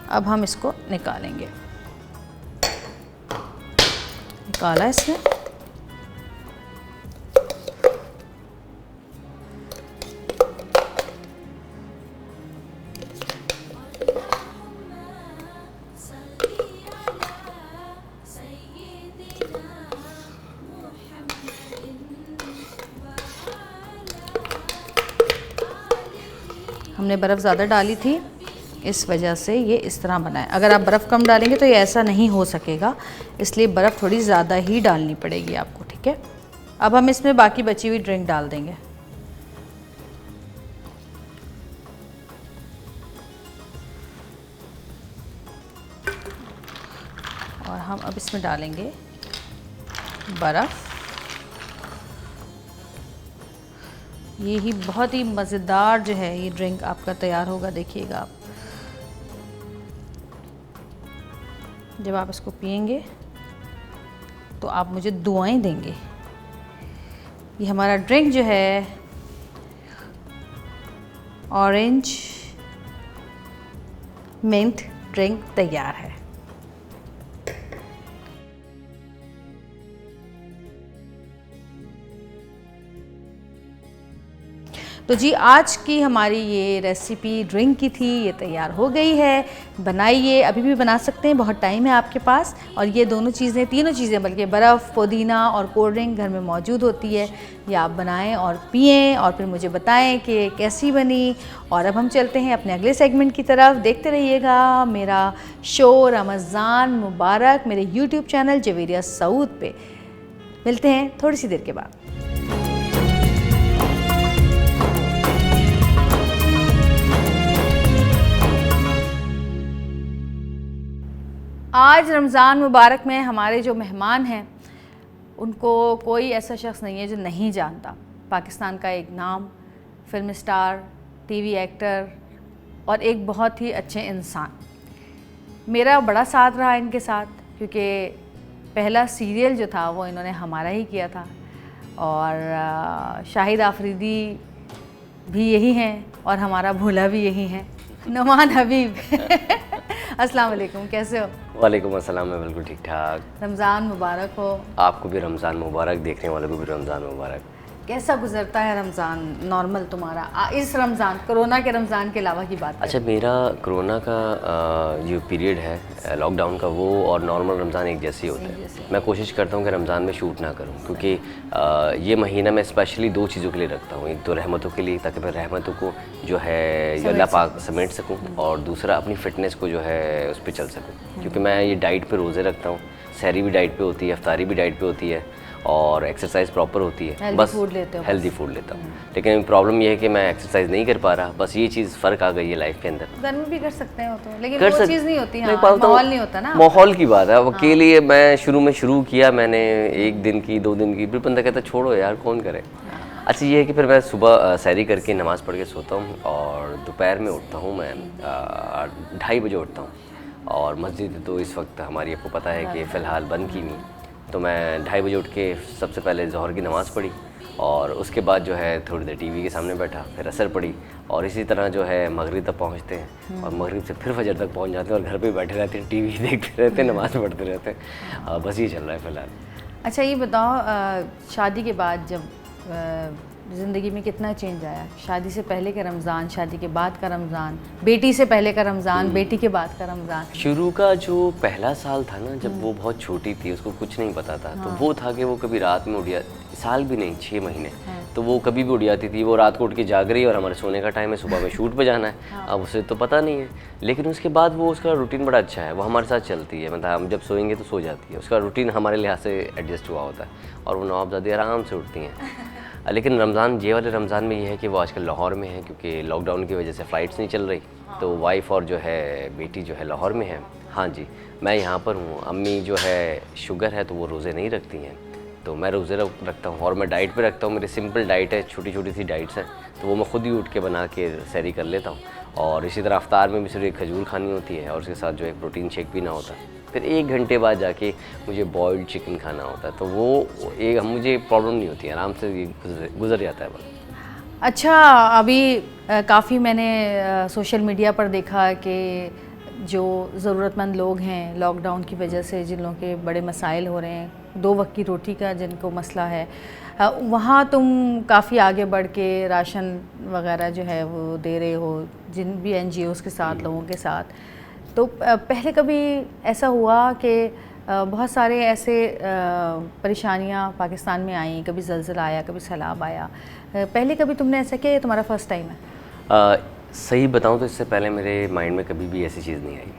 اب ہم اس کو نکالیں گے۔ نکالا اس نے۔ ہم نے برف زیادہ ڈالی تھی، اس وجہ سے یہ اس طرح بنا ہے۔ اگر آپ برف کم ڈالیں گے تو یہ ایسا نہیں ہو سکے گا، اس لیے برف تھوڑی زیادہ ہی ڈالنی پڑے گی آپ کو، ٹھیک ہے۔ اب ہم اس میں باقی بچی ہوئی ڈرنک ڈال دیں گے۔ اور ہم اب اس میں ڈالیں گے برف. یہی بہت ہی مزیدار جو ہے یہ ڈرنک آپ کا تیار ہوگا. دیکھیے گا آپ جب آپ اس کو پئیں گے تو آپ مجھے دعائیں دیں گے. یہ ہمارا ڈرنک جو ہے اورنج منٹ ڈرنک تیار ہے. تو جی آج کی ہماری یہ ریسیپی ڈرنک کی تھی، یہ تیار ہو گئی ہے. بنائیے، ابھی بھی بنا سکتے ہیں، بہت ٹائم ہے آپ کے پاس. اور یہ دونوں چیزیں، تینوں چیزیں بلکہ برف، پودینہ اور کولڈ ڈرنک گھر میں موجود ہوتی ہے. یہ آپ بنائیں اور پئیں اور پھر مجھے بتائیں کہ کیسی بنی. اور اب ہم چلتے ہیں اپنے اگلے سیگمنٹ کی طرف. دیکھتے رہیے گا میرا شو رمضان مبارک میرے یوٹیوب چینل جویریہ سعود پہ. ملتے ہیں تھوڑی سی دیر کے بعد. آج رمضان مبارک میں ہمارے جو مہمان ہیں ان کو کوئی ایسا شخص نہیں ہے جو نہیں جانتا. پاکستان کا ایک نام، film star, T V actor اور ایک بہت ہی اچھے انسان. میرا بڑا ساتھ رہا ان کے ساتھ کیونکہ پہلا سیریل جو تھا وہ انہوں نے ہمارا ہی کیا تھا. اور شاہد آفریدی بھی یہی ہیں اور ہمارا بھولا بھی یہی ہیں، نعمان حبیب. السلام علیکم، کیسے ہو؟ وعلیکم السلام. میں بالکل ٹھیک ٹھاک. رمضان مبارک ہو. آپ کو بھی رمضان مبارک، دیکھنے والوں کو بھی رمضان مبارک. کیسا گزرتا ہے رمضان نارمل تمہارا اس رمضان، کرونا کے رمضان کے علاوہ کی بات؟ اچھا، میرا کرونا کا جو پیریڈ ہے لاک ڈاؤن کا، وہ اور نارمل رمضان ایک جیسے ہی ہوتا ہے. میں کوشش کرتا ہوں کہ رمضان میں شوٹ نہ کروں، کیونکہ یہ مہینہ میں اسپیشلی دو چیزوں کے لیے رکھتا ہوں. ایک تو رحمتوں کے لیے، تاکہ میں رحمتوں کو جو ہے یہ اللہ پاک سمیٹ سکوں، اور دوسرا اپنی فٹنس کو جو ہے اس پہ چل سکوں. کیونکہ میں یہ ڈائٹ پہ روزے رکھتا ہوں، سحری بھی ڈائٹ پہ ہوتی ہے، افطاری بھی ڈائٹ پہ ہوتی ہے، اور ایکسرسائز پراپر ہوتی ہے. بس ہیلدی فوڈ لیتا ہوں. لیکن پرابلم یہ ہے کہ میں ایکسرسائز نہیں کر پا رہا. بس یہ چیز فرق آ گئی ہے لائف کے اندر. گھر میں بھی کر سکتے ہیں تو، لیکن وہ چیز نہیں ہوتی. ماحول نہیں ہوتا نا، ماحول کی بات ہے. اکیلے میں شروع کیا میں نے 1 دن کی 2 دن کی، پھر بندہ کہتا چھوڑو یار کون کرے. اچھا یہ ہے کہ پھر میں صبح سحری کر کے نماز پڑھ کے سوتا ہوں، اور دوپہر میں اٹھتا ہوں میں 2:30 بجے اٹھتا ہوں. اور مسجد تو اس وقت ہماری آپ کو پتہ ہے کہ فی الحال بند کی نہیں. تو میں 2:30 بجے اٹھ کے سب سے پہلے ظہر کی نماز پڑھی، اور اس کے بعد جو ہے تھوڑی دیر ٹی وی کے سامنے بیٹھا، پھر عصر پڑھی، اور اسی طرح جو ہے مغرب تک پہنچتے ہیں، اور مغرب سے پھر فجر تک پہنچ جاتے ہیں، اور گھر پہ بیٹھے رہتے ہیں، ٹی وی دیکھتے رہتے ہیں، نماز پڑھتے رہتے ہیں. بس یہ چل رہا ہے فی الحال. اچھا یہ بتاؤ، شادی کے بعد جب زندگی میں کتنا چینج آیا؟ شادی سے پہلے کا رمضان، شادی کے بعد کا رمضان، بیٹی سے پہلے کا رمضان، بیٹی کے بعد کا رمضان. شروع کا جو پہلا سال تھا نا، جب وہ بہت چھوٹی تھی، اس کو کچھ نہیں پتا تھا، تو وہ تھا کہ وہ کبھی رات میں اٹھ جاتی، سال بھی نہیں 6 مہینے، تو وہ کبھی بھی اٹھ جاتی تھی. وہ رات کو اٹھ کے جاگ رہی ہے اور ہمارے سونے کا ٹائم ہے، صبح میں شوٹ پہ جانا ہے. اب اسے تو پتہ نہیں ہے، لیکن اس کے بعد وہ اس کا روٹین بڑا اچھا ہے. وہ ہمارے ساتھ چلتی ہے، مطلب ہم جب سوئیں گے تو سو جاتی ہے. اس کا روٹین ہمارے لحاظ سے ایڈجسٹ ہوا ہوتا ہے، اور وہ نوابزادی آرام سے اٹھتی ہیں. لیکن رمضان، یہ والے رمضان میں یہ ہے کہ وہ آج کل لاہور میں ہے، کیونکہ لاک ڈاؤن کی وجہ سے فلائٹس نہیں چل رہی. تو وائف اور جو ہے بیٹی جو ہے لاہور میں ہے. ہاں جی، میں یہاں پر ہوں. امی جو ہے شوگر ہے تو وہ روزے نہیں رکھتی ہیں، تو میں روزے رکھتا ہوں، اور میں ڈائٹ پہ رکھتا ہوں. میری سمپل ڈائٹ ہے، چھوٹی چھوٹی سی ڈائٹس ہیں، تو وہ میں خود ہی اٹھ کے بنا کے سحری کر لیتا ہوں. اور اسی طرح افطار میں بھی صرف ایک کھجور کھانی ہوتی ہے، اور اس کے ساتھ جو ہے پروٹین شیک پینا ہوتا ہے. پھر 1 گھنٹے بعد جا کے مجھے بوائلڈ چکن کھانا ہوتا ہے. تو وہ مجھے پرابلم نہیں ہوتی، آرام سے یہ گزر جاتا ہے بس. اچھا، ابھی کافی میں نے سوشل میڈیا پر دیکھا کہ جو ضرورت مند لوگ ہیں لاک ڈاؤن کی وجہ سے، جن لوگوں کے بڑے مسائل ہو رہے ہیں، 2 وقت کی روٹی کا جن کو مسئلہ ہے، وہاں تم کافی آگے بڑھ کے راشن وغیرہ جو ہے وہ دے رہے ہو، جن بھی NGOs کے ساتھ، لوگوں کے ساتھ. تو پہلے کبھی ایسا ہوا کہ بہت سارے ایسے پریشانیاں پاکستان میں آئیں، کبھی زلزلہ آیا، کبھی سیلاب آیا، پہلے کبھی تم نے ایسا کیا؟ یہ تمہارا فرسٹ ٹائم ہے؟ صحیح بتاؤں تو اس سے پہلے میرے مائنڈ میں کبھی بھی ایسی چیز نہیں آئی.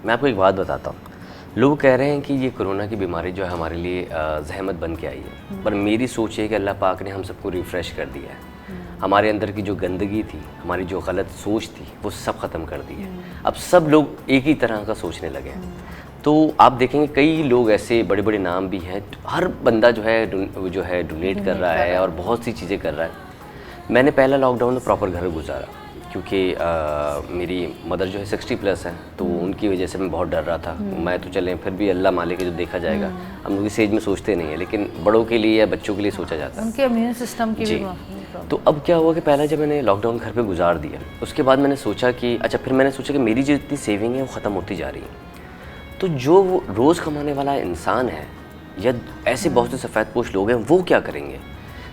میں آپ کو ایک بات بتاتا ہوں. لوگ کہہ رہے ہیں کہ یہ کرونا کی بیماری جو ہے ہمارے لیے زحمت بن کے آئی ہے، پر میری سوچ ہے کہ اللہ پاک نے ہم سب کو ریفریش کر دیا ہے. ہمارے اندر کی جو گندگی تھی، ہماری جو غلط سوچ تھی، وہ سب ختم کر دی ہے. اب سب لوگ ایک ہی طرح کا سوچنے لگے ہیں. تو آپ دیکھیں گے کئی لوگ ایسے بڑے بڑے نام بھی ہیں, ہر بندہ جو ہے ڈونیٹ کر رہا ہے اور بہت سی چیزیں کر رہا ہے. میں نے پہلا لاک ڈاؤن پراپر گھر گزارا, کیونکہ میری مدر جو ہے 60+ ہیں, تو ان کی وجہ سے میں بہت ڈر رہا تھا. میں تو چلیں پھر بھی اللہ مالک جو دیکھا جائے گا, ہم لوگ اس ایج میں سوچتے نہیں ہیں, لیکن بڑوں کے لیے یا بچوں کے لیے سوچا جاتا ہے. ان کے امیون سسٹم کی بھی. تو اب کیا ہوا کہ پہلا جب میں نے لاک ڈاؤن گھر پہ گزار دیا, اس کے بعد میں نے سوچا کہ اچھا, پھر میں نے سوچا کہ میری جو اتنی سیونگ ہے وہ ختم ہوتی جا رہی ہے. تو جو وہ روز کمانے والا انسان ہے یا ایسے بہت سے سفید پوش لوگ ہیں, وہ کیا کریں گے؟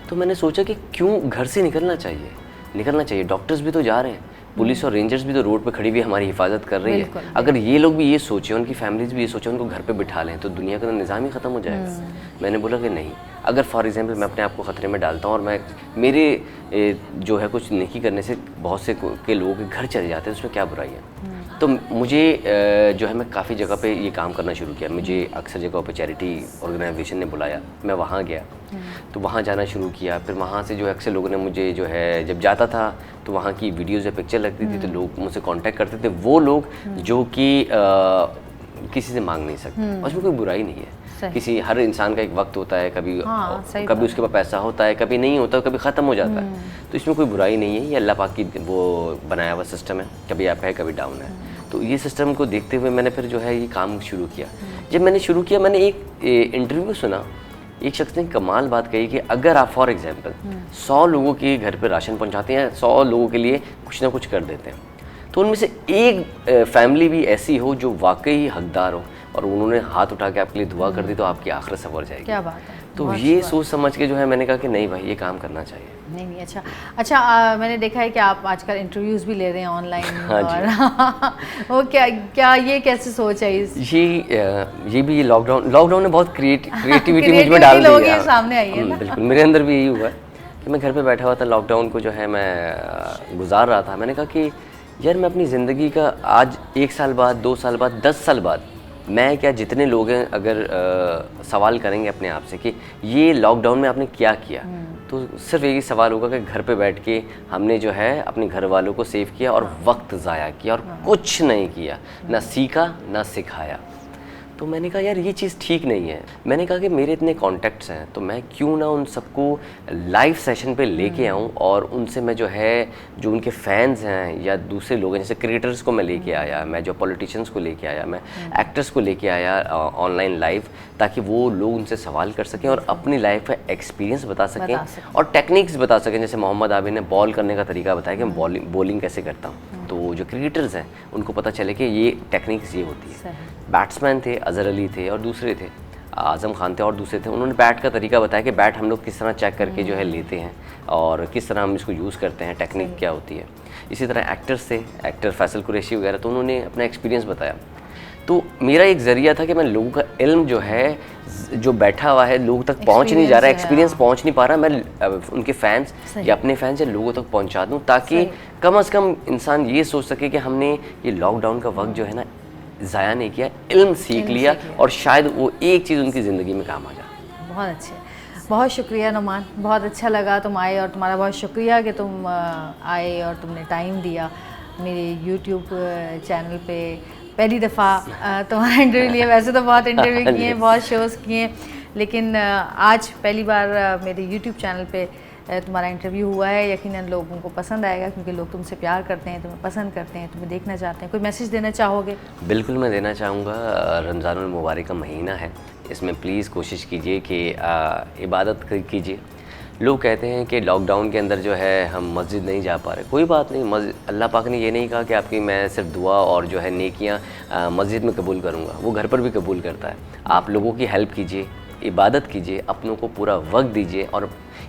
تو میں نے سوچا کہ کیوں گھر سے نکلنا چاہیے. ڈاکٹرز بھی تو جا رہے ہیں, پولیس اور رینجرز بھی تو روڈ پہ کھڑی ہوئی ہماری حفاظت کر رہی ہے. اگر یہ لوگ بھی یہ سوچیں, ان کی فیملیز بھی یہ سوچیں, ان کو گھر پہ بٹھا لیں, تو دنیا کا نظام ہی ختم ہو جائے گا. میں نے بولا کہ نہیں, اگر فار ایگزامپل میں اپنے آپ کو خطرے میں ڈالتا ہوں اور میں میرے جو ہے کچھ نیکی کرنے سے بہت سے کے لوگوں کے گھر چلے جاتے ہیں, اس میں کیا برائی ہے؟ تو مجھے جو ہے میں کافی جگہ پہ یہ کام کرنا شروع کیا. مجھے اکثر جگہوں پہ چیریٹی آرگنائزیشن نے بلایا, میں وہاں گیا, تو وہاں جانا شروع کیا. پھر وہاں سے جو ہے اکثر لوگوں نے مجھے جو ہے, جب جاتا تھا تو وہاں کی ویڈیوز یا پکچر لگتی تھی, تو لوگ مجھ سے کانٹیکٹ کرتے تھے, وہ لوگ جو کہ کسی سے مانگ نہیں سکتے. اور اس میں کوئی برائی نہیں ہے. کسی ہر انسان کا ایک وقت ہوتا ہے, کبھی اس کے پاس پیسہ ہوتا ہے, کبھی نہیں ہوتا, کبھی ختم ہو جاتا ہے. تو اس میں کوئی برائی نہیں ہے, یہ اللہ پاک کی وہ بنایا ہوا سسٹم ہے, کبھی اپ ہے کبھی ڈاؤن ہے. تو یہ سسٹم کو دیکھتے ہوئے میں نے پھر جو ہے یہ کام شروع کیا. جب میں نے شروع کیا, میں نے ایک انٹرویو سنا, ایک شخص نے کمال بات کہی کہ اگر آپ فار ایگزامپل 100 لوگوں کے گھر پہ راشن پہنچاتے ہیں, 100 لوگوں کے لیے کچھ نہ کچھ کر دیتے ہیں, تو ان میں سے ایک فیملی بھی ایسی ہو جو واقعی حقدار ہو اور انہوں نے ہاتھ اٹھا کے آپ کے لیے دعا کر دی, تو آپ کی آخرت سنور جائے گی. کیا بات ہے. تو یہ سوچ سمجھ کے جو ہے میں نے کہا کہ نہیں بھائی, یہ کام کرنا چاہیے. نہیں اچھا میں نے دیکھا ہے کہ آپ آج کل انٹرویوز بھی لے رہے ہیں آن لائن, اور وہ کیا یہ کیسے سوچ ہے یہ بھی لاک ڈاؤن نے بہت کریٹیویٹی مجھ میں ڈال دی ہے. سامنے آئی ہے. بالکل, میرے اندر بھی یہی ہوا ہے کہ میں گھر پہ بیٹھا ہوا تھا, لاک ڈاؤن کو جو ہے میں گزار رہا تھا. میں نے کہا کہ یار میں اپنی زندگی کا آج 1 سال بعد, 2 سال بعد, 10 سال بعد, میں کیا جتنے لوگ ہیں اگر سوال کریں گے اپنے آپ سے کہ یہ لاک ڈاؤن میں آپ نے کیا کیا, تو صرف یہی سوال ہوگا کہ گھر پہ بیٹھ کے ہم نے جو ہے اپنے گھر والوں کو سیو کیا اور وقت ضائع کیا اور کچھ نہیں کیا, نہ سیکھا نہ سکھایا. تو میں نے کہا یار یہ چیز ٹھیک نہیں ہے. میں نے کہا کہ میرے اتنے کانٹیکٹس ہیں, تو میں کیوں نہ ان سب کو لائیو سیشن پہ لے کے آؤں, اور ان سے میں جو ہے جو ان کے فینز ہیں یا دوسرے لوگ ہیں, جیسے کریٹرز کو میں لے کے آیا, میں جو پولیٹیشنز کو لے کے آیا, میں ایکٹرز کو لے کے آیا آن لائن لائیو, تاکہ وہ لوگ ان سے سوال کر سکیں اور اپنی لائف کا ایکسپیرینس بتا سکیں اور ٹیکنیکس بتا سکیں. جیسے محمد عابد نے بال کرنے کا طریقہ بتایا کہ میں بولنگ کیسے کرتا ہوں, تو جو کریٹرز ہیں ان کو پتہ چلے کہ یہ ٹیکنیکس یہ ہوتی ہے. بیٹسمین تھے, اظہر علی تھے اور دوسرے تھے, اعظم خان تھے اور دوسرے تھے, انہوں نے بیٹ کا طریقہ بتایا کہ بیٹ ہم لوگ کس طرح چیک کر کے جو ہے لیتے ہیں اور کس طرح ہم اس کو یوز کرتے ہیں, ٹیکنیک کیا ہوتی ہے. اسی طرح ایکٹرز تھے, ایکٹر فیصل قریشی وغیرہ, تو انہوں نے اپنا ایکسپیرینس بتایا. تو میرا ایک ذریعہ تھا کہ میں لوگوں کا علم جو ہے جو بیٹھا ہوا ہے لوگوں تک پہنچ نہیں جا رہا ہے, ایکسپیرینس پہنچ نہیں پا رہا, میں ان کے فینس یا اپنے فینس یا لوگوں تک پہنچا دوں, تاکہ کم از کم انسان یہ سوچ سکے کہ ہم نے یہ لاک ڈاؤن کا وقت جو ہے نا ضائع نہیں کیا, علم سیکھ لیا, اور شاید وہ ایک چیز ان کی زندگی میں کام آ جائے. بہت اچھے, بہت شکریہ نعمان, بہت اچھا لگا تم آئے, اور تمہارا بہت شکریہ کہ تم آئے اور تم نے ٹائم دیا. میرے یوٹیوب چینل پہ پہلی دفعہ تمہارا انٹرویو لیا, ویسے تو بہت انٹرویو کیے ہیں, بہت شوز کیے ہیں, لیکن آج پہلی بار میرے یوٹیوب چینل پہ تمہارا انٹرویو ہوا ہے. یقیناً لوگوں کو پسند آئے گا, کیونکہ لوگ تم سے پیار کرتے ہیں, تمہیں پسند کرتے ہیں, تمہیں دیکھنا چاہتے ہیں. کوئی میسیج دینا چاہو گے؟ بالکل میں دینا چاہوں گا. رمضان المبارک کا مہینہ ہے, اس میں پلیز کوشش کیجیے کہ عبادت کیجیے. لوگ کہتے ہیں کہ لاک ڈاؤن کے اندر جو ہے ہم مسجد نہیں جا پا رہے, کوئی بات نہیں. اللہ پاک نے یہ نہیں کہا کہ آپ کی میں صرف دعا اور جو ہے نیکیاں مسجد میں قبول کروں گا, وہ گھر پر بھی قبول کرتا ہے. آپ لوگوں کی ہیلپ کیجیے, عبادت کیجیے, اپنوں کو پورا وقت دیجیے. اور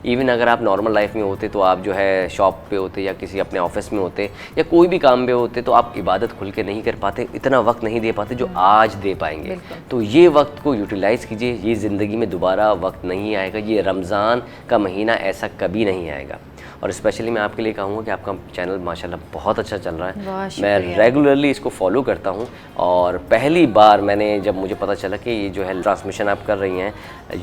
ایون اگر آپ نارمل لائف میں ہوتے تو آپ جو ہے شاپ پہ ہوتے یا کسی اپنے آفس میں ہوتے یا کوئی بھی کام پہ ہوتے, تو آپ عبادت کھل کے نہیں کر پاتے, اتنا وقت نہیں دے پاتے جو آج دے پائیں گے. تو یہ وقت کو یوٹیلائز کیجیے. یہ زندگی میں دوبارہ وقت نہیں آئے گا, یہ رمضان کا مہینہ ایسا کبھی نہیں آئے گا. اور اسپیشلی میں آپ کے لیے کہوں گا کہ آپ کا چینل ماشاءاللہ بہت اچھا چل رہا ہے. بہت میں ریگولرلی اس کو فالو کرتا ہوں, اور پہلی بار میں نے جب مجھے پتہ چلا کہ یہ جو ہے ٹرانسمیشن آپ کر رہی ہیں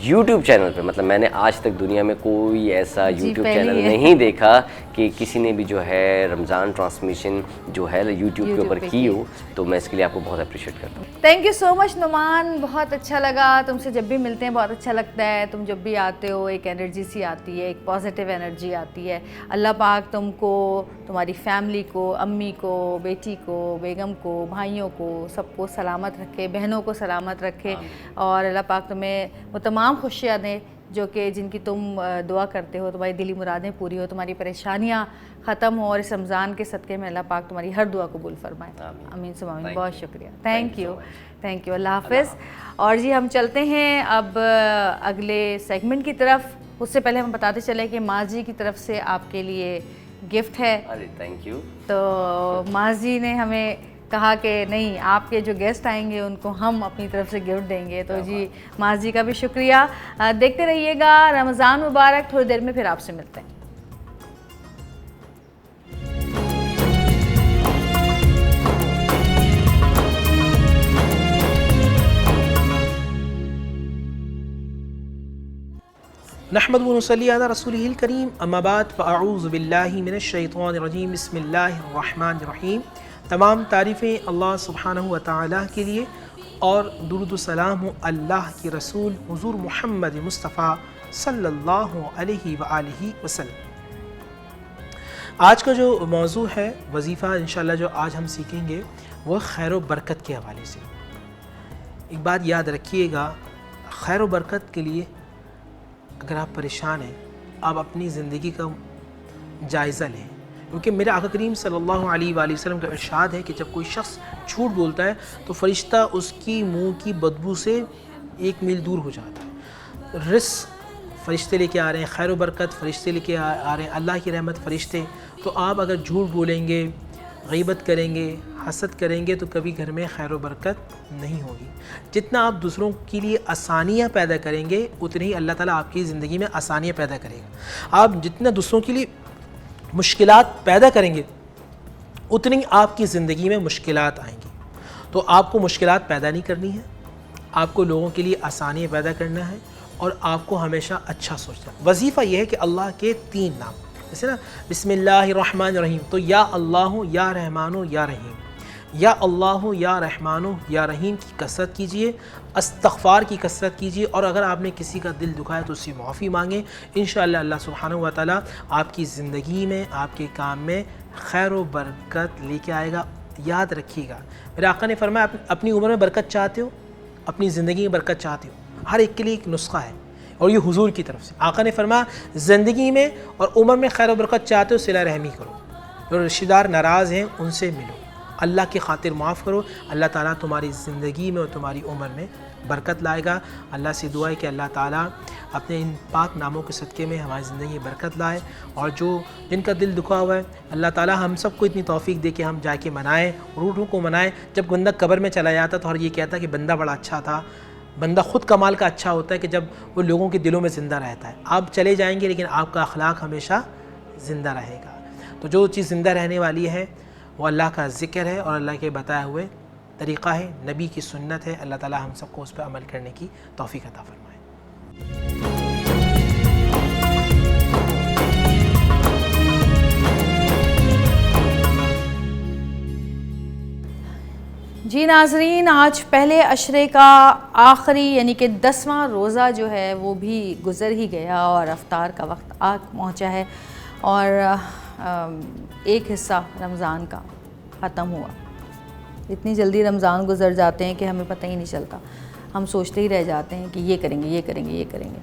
یوٹیوب چینل پہ, مطلب میں نے آج تک دنیا میں کوئی ایسا یوٹیوب چینل نہیں دیکھا کہ کسی نے بھی جو ہے رمضان ٹرانسمیشن جو ہے یوٹیوب کے اوپر کی ہو, تو میں اس کے لیے آپ کو بہت اپریشیٹ کرتا ہوں. تھینک یو سو مچ نعمان, بہت اچھا لگا تم سے جب بھی ملتے ہیں, بہت اچھا لگتا ہے. تم جب بھی آتے ہو ایک انرجی سی آتی ہے, ایک پازیٹیو انرجی آتی ہے. اللہ پاک تم کو, تمہاری فیملی کو, امی کو, بیٹی کو, بیگم کو, بھائیوں کو, سب کو سلامت رکھے, بہنوں کو سلامت رکھے, اور اللہ پاک تمہیں وہ تمام خوشیاں دیں جو کہ جن کی تم دعا کرتے ہو, تمہاری دلی مرادیں پوری ہو, تمہاری پریشانیاں ختم ہو, اور اس رمضان کے صدقے میں اللہ پاک تمہاری ہر دعا قبول فرمائے. آمین ثم آمین. بہت شکریہ. Thank you, thank you. اللہ حافظ. اور جی ہم چلتے ہیں اب اگلے سیگمنٹ کی طرف. اس سے پہلے ہم بتاتے چلیں کہ ماضی کی طرف سے آپ کے لیے گفٹ ہے. Thank you. تو ماضی نے ہمیں کہا کہ نہیں, آپ کے جو گیسٹ آئیں گے ان کو ہم اپنی طرف سے گفٹ دیں گے. تو جی ماضی کا بھی شکریہ. دیکھتے رہیے گا رمضان مبارک. تھوڑی دیر میں پھر آپ سے ملتے ہیں. نحمد و نصلی علی رسولہ الکریم. اما بعد فاعوذ باللہ من الشیطان الرجیم. بسم اللہ الرحمن الرحیم. تمام تعریفیں اللہ سبحانہ و تعالیٰ کے لیے, اور درود و سلام اللہ کی رسول حضور محمد مصطفیٰ صلی اللہ علیہ وآلہ وسلم. آج کا جو موضوع ہے وظیفہ انشاءاللہ جو آج ہم سیکھیں گے وہ خیر و برکت کے حوالے سے. ایک بات یاد رکھیے گا, خیر و برکت کے لیے اگر آپ پریشان ہیں, آپ اپنی زندگی کا جائزہ لیں, کیونکہ میرے آقا کریم صلی اللہ علیہ وآلہ وسلم کا ارشاد ہے کہ جب کوئی شخص جھوٹ بولتا ہے تو فرشتہ اس کی منہ کی بدبو سے 1 میل دور ہو جاتا ہے. رزق فرشتے لے کے آ رہے ہیں, خیر و برکت فرشتے لے کے آ رہے ہیں, اللہ کی رحمت فرشتے. تو آپ اگر جھوٹ بولیں گے, غیبت کریں گے, حسد کریں گے, تو کبھی گھر میں خیر و برکت نہیں ہوگی. جتنا آپ دوسروں کے لیے آسانیاں پیدا کریں گے اتنی ہی اللہ تعالیٰ آپ کی زندگی میں آسانیاں پیدا کرے گا. آپ جتنا دوسروں کے لیے مشکلات پیدا کریں گے اتنی آپ کی زندگی میں مشکلات آئیں گی. تو آپ کو مشکلات پیدا نہیں کرنی ہے, آپ کو لوگوں کے لیے آسانیاں پیدا کرنا ہے, اور آپ کو ہمیشہ اچھا سوچنا ہے. وظیفہ یہ ہے کہ اللہ کے 3 نام, جیسے نا بسم اللہ الرحمن الرحیم, تو یا اللہ یا رحمان یا رحیم, یا اللہ یا رحمان یا رحیم کی کثرت کیجئے, استغفار کی کثرت کیجئے, اور اگر آپ نے کسی کا دل دکھایا تو اس سے معافی مانگیں. انشاءاللہ اللہ سبحانہ و تعالیٰ آپ کی زندگی میں, آپ کے کام میں خیر و برکت لے کے آئے گا. یاد رکھیے گا, میرے آقا نے فرمایا اپنی عمر میں برکت چاہتے ہو, اپنی زندگی میں برکت چاہتے ہو, ہر ایک کے لیے ایک نسخہ ہے, اور یہ حضور کی طرف سے. آقا نے فرمایا زندگی میں اور عمر میں خیر و برکت چاہتے ہو, صلہ رحمی کرو, جو رشتہ دار ناراض ہیں ان سے ملو, اللہ کی خاطر معاف کرو. اللہ تعالیٰ تمہاری زندگی میں اور تمہاری عمر میں برکت لائے گا. اللہ سے دعا ہے کہ اللہ تعالیٰ اپنے ان پاک ناموں کے صدقے میں ہماری زندگی میں برکت لائے, اور جن کا دل دکھا ہوا ہے اللہ تعالیٰ ہم سب کو اتنی توفیق دے کہ ہم جا کے منائیں, روحوں کو منائیں. جب بندہ قبر میں چلا جاتا تو ہر یہ کہتا کہ بندہ بڑا اچھا تھا. بندہ خود کمال کا اچھا ہوتا ہے کہ جب وہ لوگوں کے دلوں میں زندہ رہتا ہے. آپ چلے جائیں گے لیکن آپ کا اخلاق ہمیشہ زندہ رہے گا. تو جو چیز زندہ رہنے والی ہے وہ اللہ کا ذکر ہے, اور اللہ کے بتائے ہوئے طریقہ ہے, نبی کی سنت ہے. اللہ تعالیٰ ہم سب کو اس پہ عمل کرنے کی توفیق عطا فرمائے. جی ناظرین, آج پہلے عشرے کا آخری یعنی کہ 10واں روزہ جو ہے وہ بھی گزر ہی گیا, اور افطار کا وقت آ پہنچا ہے, اور ایک حصہ رمضان کا ختم ہوا. اتنی جلدی رمضان گزر جاتے ہیں کہ ہمیں پتہ ہی نہیں چلتا. ہم سوچتے ہی رہ جاتے ہیں کہ یہ کریں گے, یہ کریں گے, یہ کریں گے.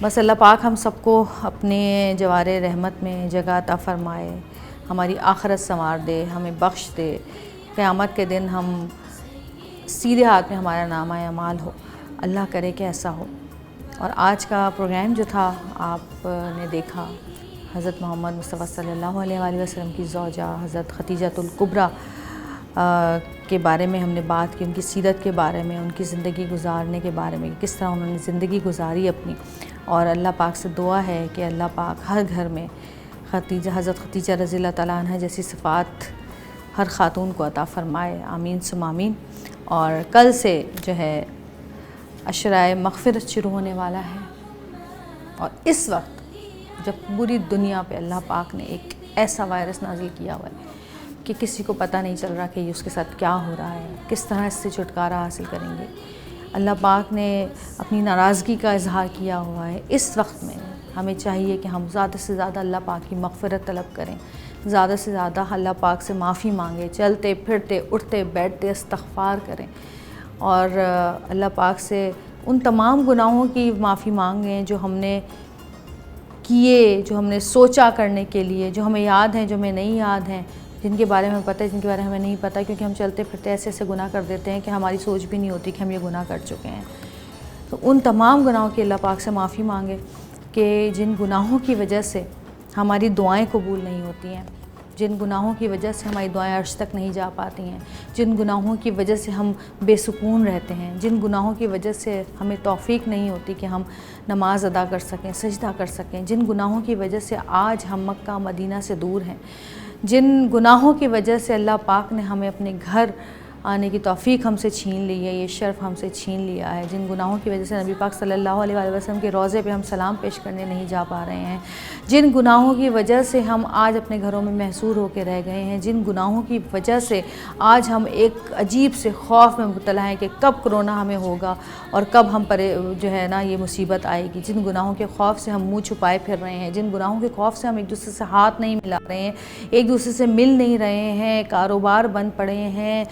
بس اللہ پاک ہم سب کو اپنے جوار رحمت میں جگہ عطا فرمائے, ہماری آخرت سنوار دے, ہمیں بخش دے. قیامت کے دن ہم سیدھے ہاتھ میں ہمارا نامہ اعمال ہو, اللہ کرے کہ ایسا ہو. اور آج کا پروگرام جو تھا آپ نے دیکھا, حضرت محمد مصطفیٰ صلی اللہ علیہ وآلہ وسلم کی زوجہ حضرت خدیجۃ الکبریٰ کے بارے میں ہم نے بات کی, ان کی سیرت کے بارے میں, ان کی زندگی گزارنے کے بارے میں, کس طرح انہوں نے زندگی گزاری اپنی. اور اللہ پاک سے دعا ہے کہ اللہ پاک ہر گھر میں خدیجہ حضرت خدیجہ رضی اللہ تعالیٰ عنہ جیسی صفات ہر خاتون کو عطا فرمائے، آمین ثم آمین۔ اور کل سے جو ہے عشرۂ مغفرت شروع ہونے والا ہے، اور اس وقت جب پوری دنیا پہ اللہ پاک نے ایک ایسا وائرس نازل کیا ہوا ہے کہ کسی کو پتہ نہیں چل رہا کہ یہ اس کے ساتھ کیا ہو رہا ہے، کس طرح اس سے چھٹکارا حاصل کریں گے۔ اللہ پاک نے اپنی ناراضگی کا اظہار کیا ہوا ہے۔ اس وقت میں ہمیں چاہیے کہ ہم زیادہ سے زیادہ اللہ پاک کی مغفرت طلب کریں، زیادہ سے زیادہ اللہ پاک سے معافی مانگیں، چلتے پھرتے اٹھتے بیٹھتے استغفار کریں، اور اللہ پاک سے ان تمام گناہوں کی معافی مانگیں جو ہم نے کیے، جو ہم نے سوچا کرنے کے لیے، جو ہمیں یاد ہیں، جو ہمیں نہیں یاد ہیں، جن کے بارے میں ہمیں پتہ ہے، جن کے بارے میں ہمیں نہیں پتہ، کیونکہ ہم چلتے پھرتے ایسے ایسے گناہ کر دیتے ہیں کہ ہماری سوچ بھی نہیں ہوتی کہ ہم یہ گناہ کر چکے ہیں۔ تو ان تمام گناہوں کی اللہ پاک سے معافی مانگے کہ جن گناہوں کی وجہ سے ہماری دعائیں قبول نہیں ہوتی ہیں، جن گناہوں کی وجہ سے ہماری دعائیں عرش تک نہیں جا پاتی ہیں، جن گناہوں کی وجہ سے ہم بے سکون رہتے ہیں، جن گناہوں کی وجہ سے ہمیں توفیق نہیں ہوتی کہ ہم نماز ادا کر سکیں، سجدہ کر سکیں، جن گناہوں کی وجہ سے آج ہم مکہ مدینہ سے دور ہیں، جن گناہوں کی وجہ سے اللہ پاک نے ہمیں اپنے گھر آنے کی توفیق ہم سے چھین لی ہے، یہ شرف ہم سے چھین لیا ہے، جن گناہوں کی وجہ سے نبی پاک صلی اللہ علیہ وآلہ وسلم کے روضے پہ ہم سلام پیش کرنے نہیں جا پا رہے ہیں، جن گناہوں کی وجہ سے ہم آج اپنے گھروں میں محصور ہو کے رہ گئے ہیں، جن گناہوں کی وجہ سے آج ہم ایک عجیب سے خوف میں مبتلا ہیں کہ کب کرونا ہمیں ہوگا اور کب ہم پر جو ہے نا یہ مصیبت آئے گی، جن گناہوں کے خوف سے ہم منہ چھپائے پھر رہے ہیں، جن گناہوں کے خوف سے ہم ایک دوسرے سے ہاتھ نہیں ملا رہے ہیں، ایک دوسرے سے مل نہیں رہے ہیں، کاروبار بند پڑے ہیں،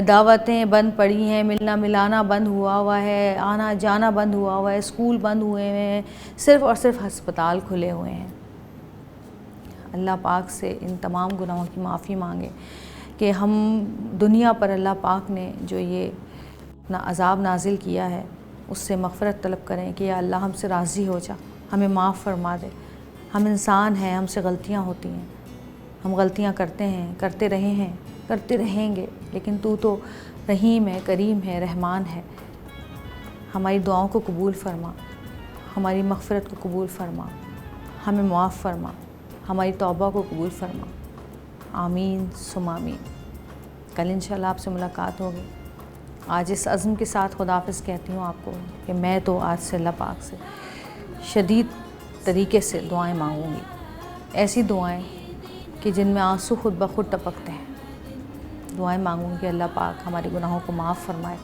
دعوتیں بند پڑی ہیں، ملنا ملانا بند ہوا ہے، آنا جانا بند ہوا ہے، اسکول بند ہوئے ہیں، صرف اور صرف ہسپتال کھلے ہوئے ہیں۔ اللہ پاک سے ان تمام گناہوں کی معافی مانگے کہ ہم دنیا پر اللہ پاک نے جو یہ اپنا عذاب نازل کیا ہے اس سے مغفرت طلب کریں کہ یا اللہ ہم سے راضی ہو جا، ہمیں معاف فرما دے۔ ہم انسان ہیں، ہم سے غلطیاں ہوتی ہیں، ہم غلطیاں کرتے ہیں، کرتے رہے ہیں، کرتے رہیں گے، لیکن تو رحیم ہے، کریم ہے، رحمان ہے۔ ہماری دعاؤں کو قبول فرما، ہماری مغفرت کو قبول فرما، ہمیں معاف فرما، ہماری توبہ کو قبول فرما، آمین ثم آمین۔ کل انشاءاللہ آپ سے ملاقات ہوگی۔ آج اس عزم کے ساتھ خداحافظ کہتی ہوں آپ کو کہ میں تو آج سے اللہ پاک سے شدید طریقے سے دعائیں مانگوں گی، ایسی دعائیں کہ جن میں آنسو خود بخود ٹپکتے ہیں۔ دعائیں مانگوں کہ اللہ پاک ہمارے گناہوں کو معاف فرمائے،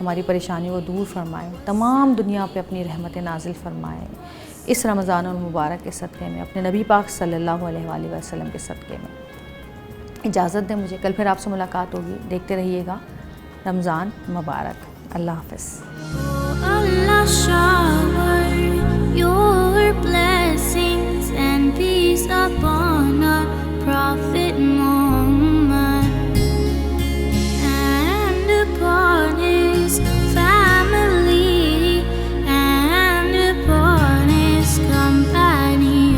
ہماری پریشانیوں کو دور فرمائے، تمام دنیا پہ اپنی رحمت نازل فرمائے۔ اس رمضان المبارک کے صدقے میں، اپنے نبی پاک صلی اللہ علیہ وآلہ وسلم کے صدقے میں اجازت دیں مجھے، کل پھر آپ سے ملاقات ہوگی۔ دیکھتے رہیے گا رمضان مبارک۔ اللہ حافظ۔ Allah shower your blessings and peace upon our Prophet Muhammad and upon his family and upon his companions.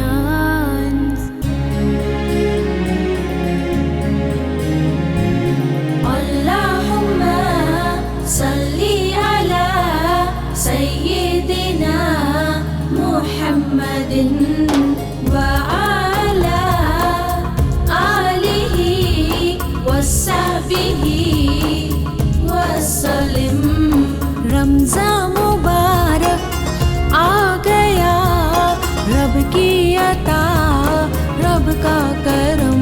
Allahumma salli ala Sayyidina Muhammadin wa ala alihi wa sahbihi wa sallim. Ramzan Mubarak aa gaya, Rab ki ata, Rab ka karam,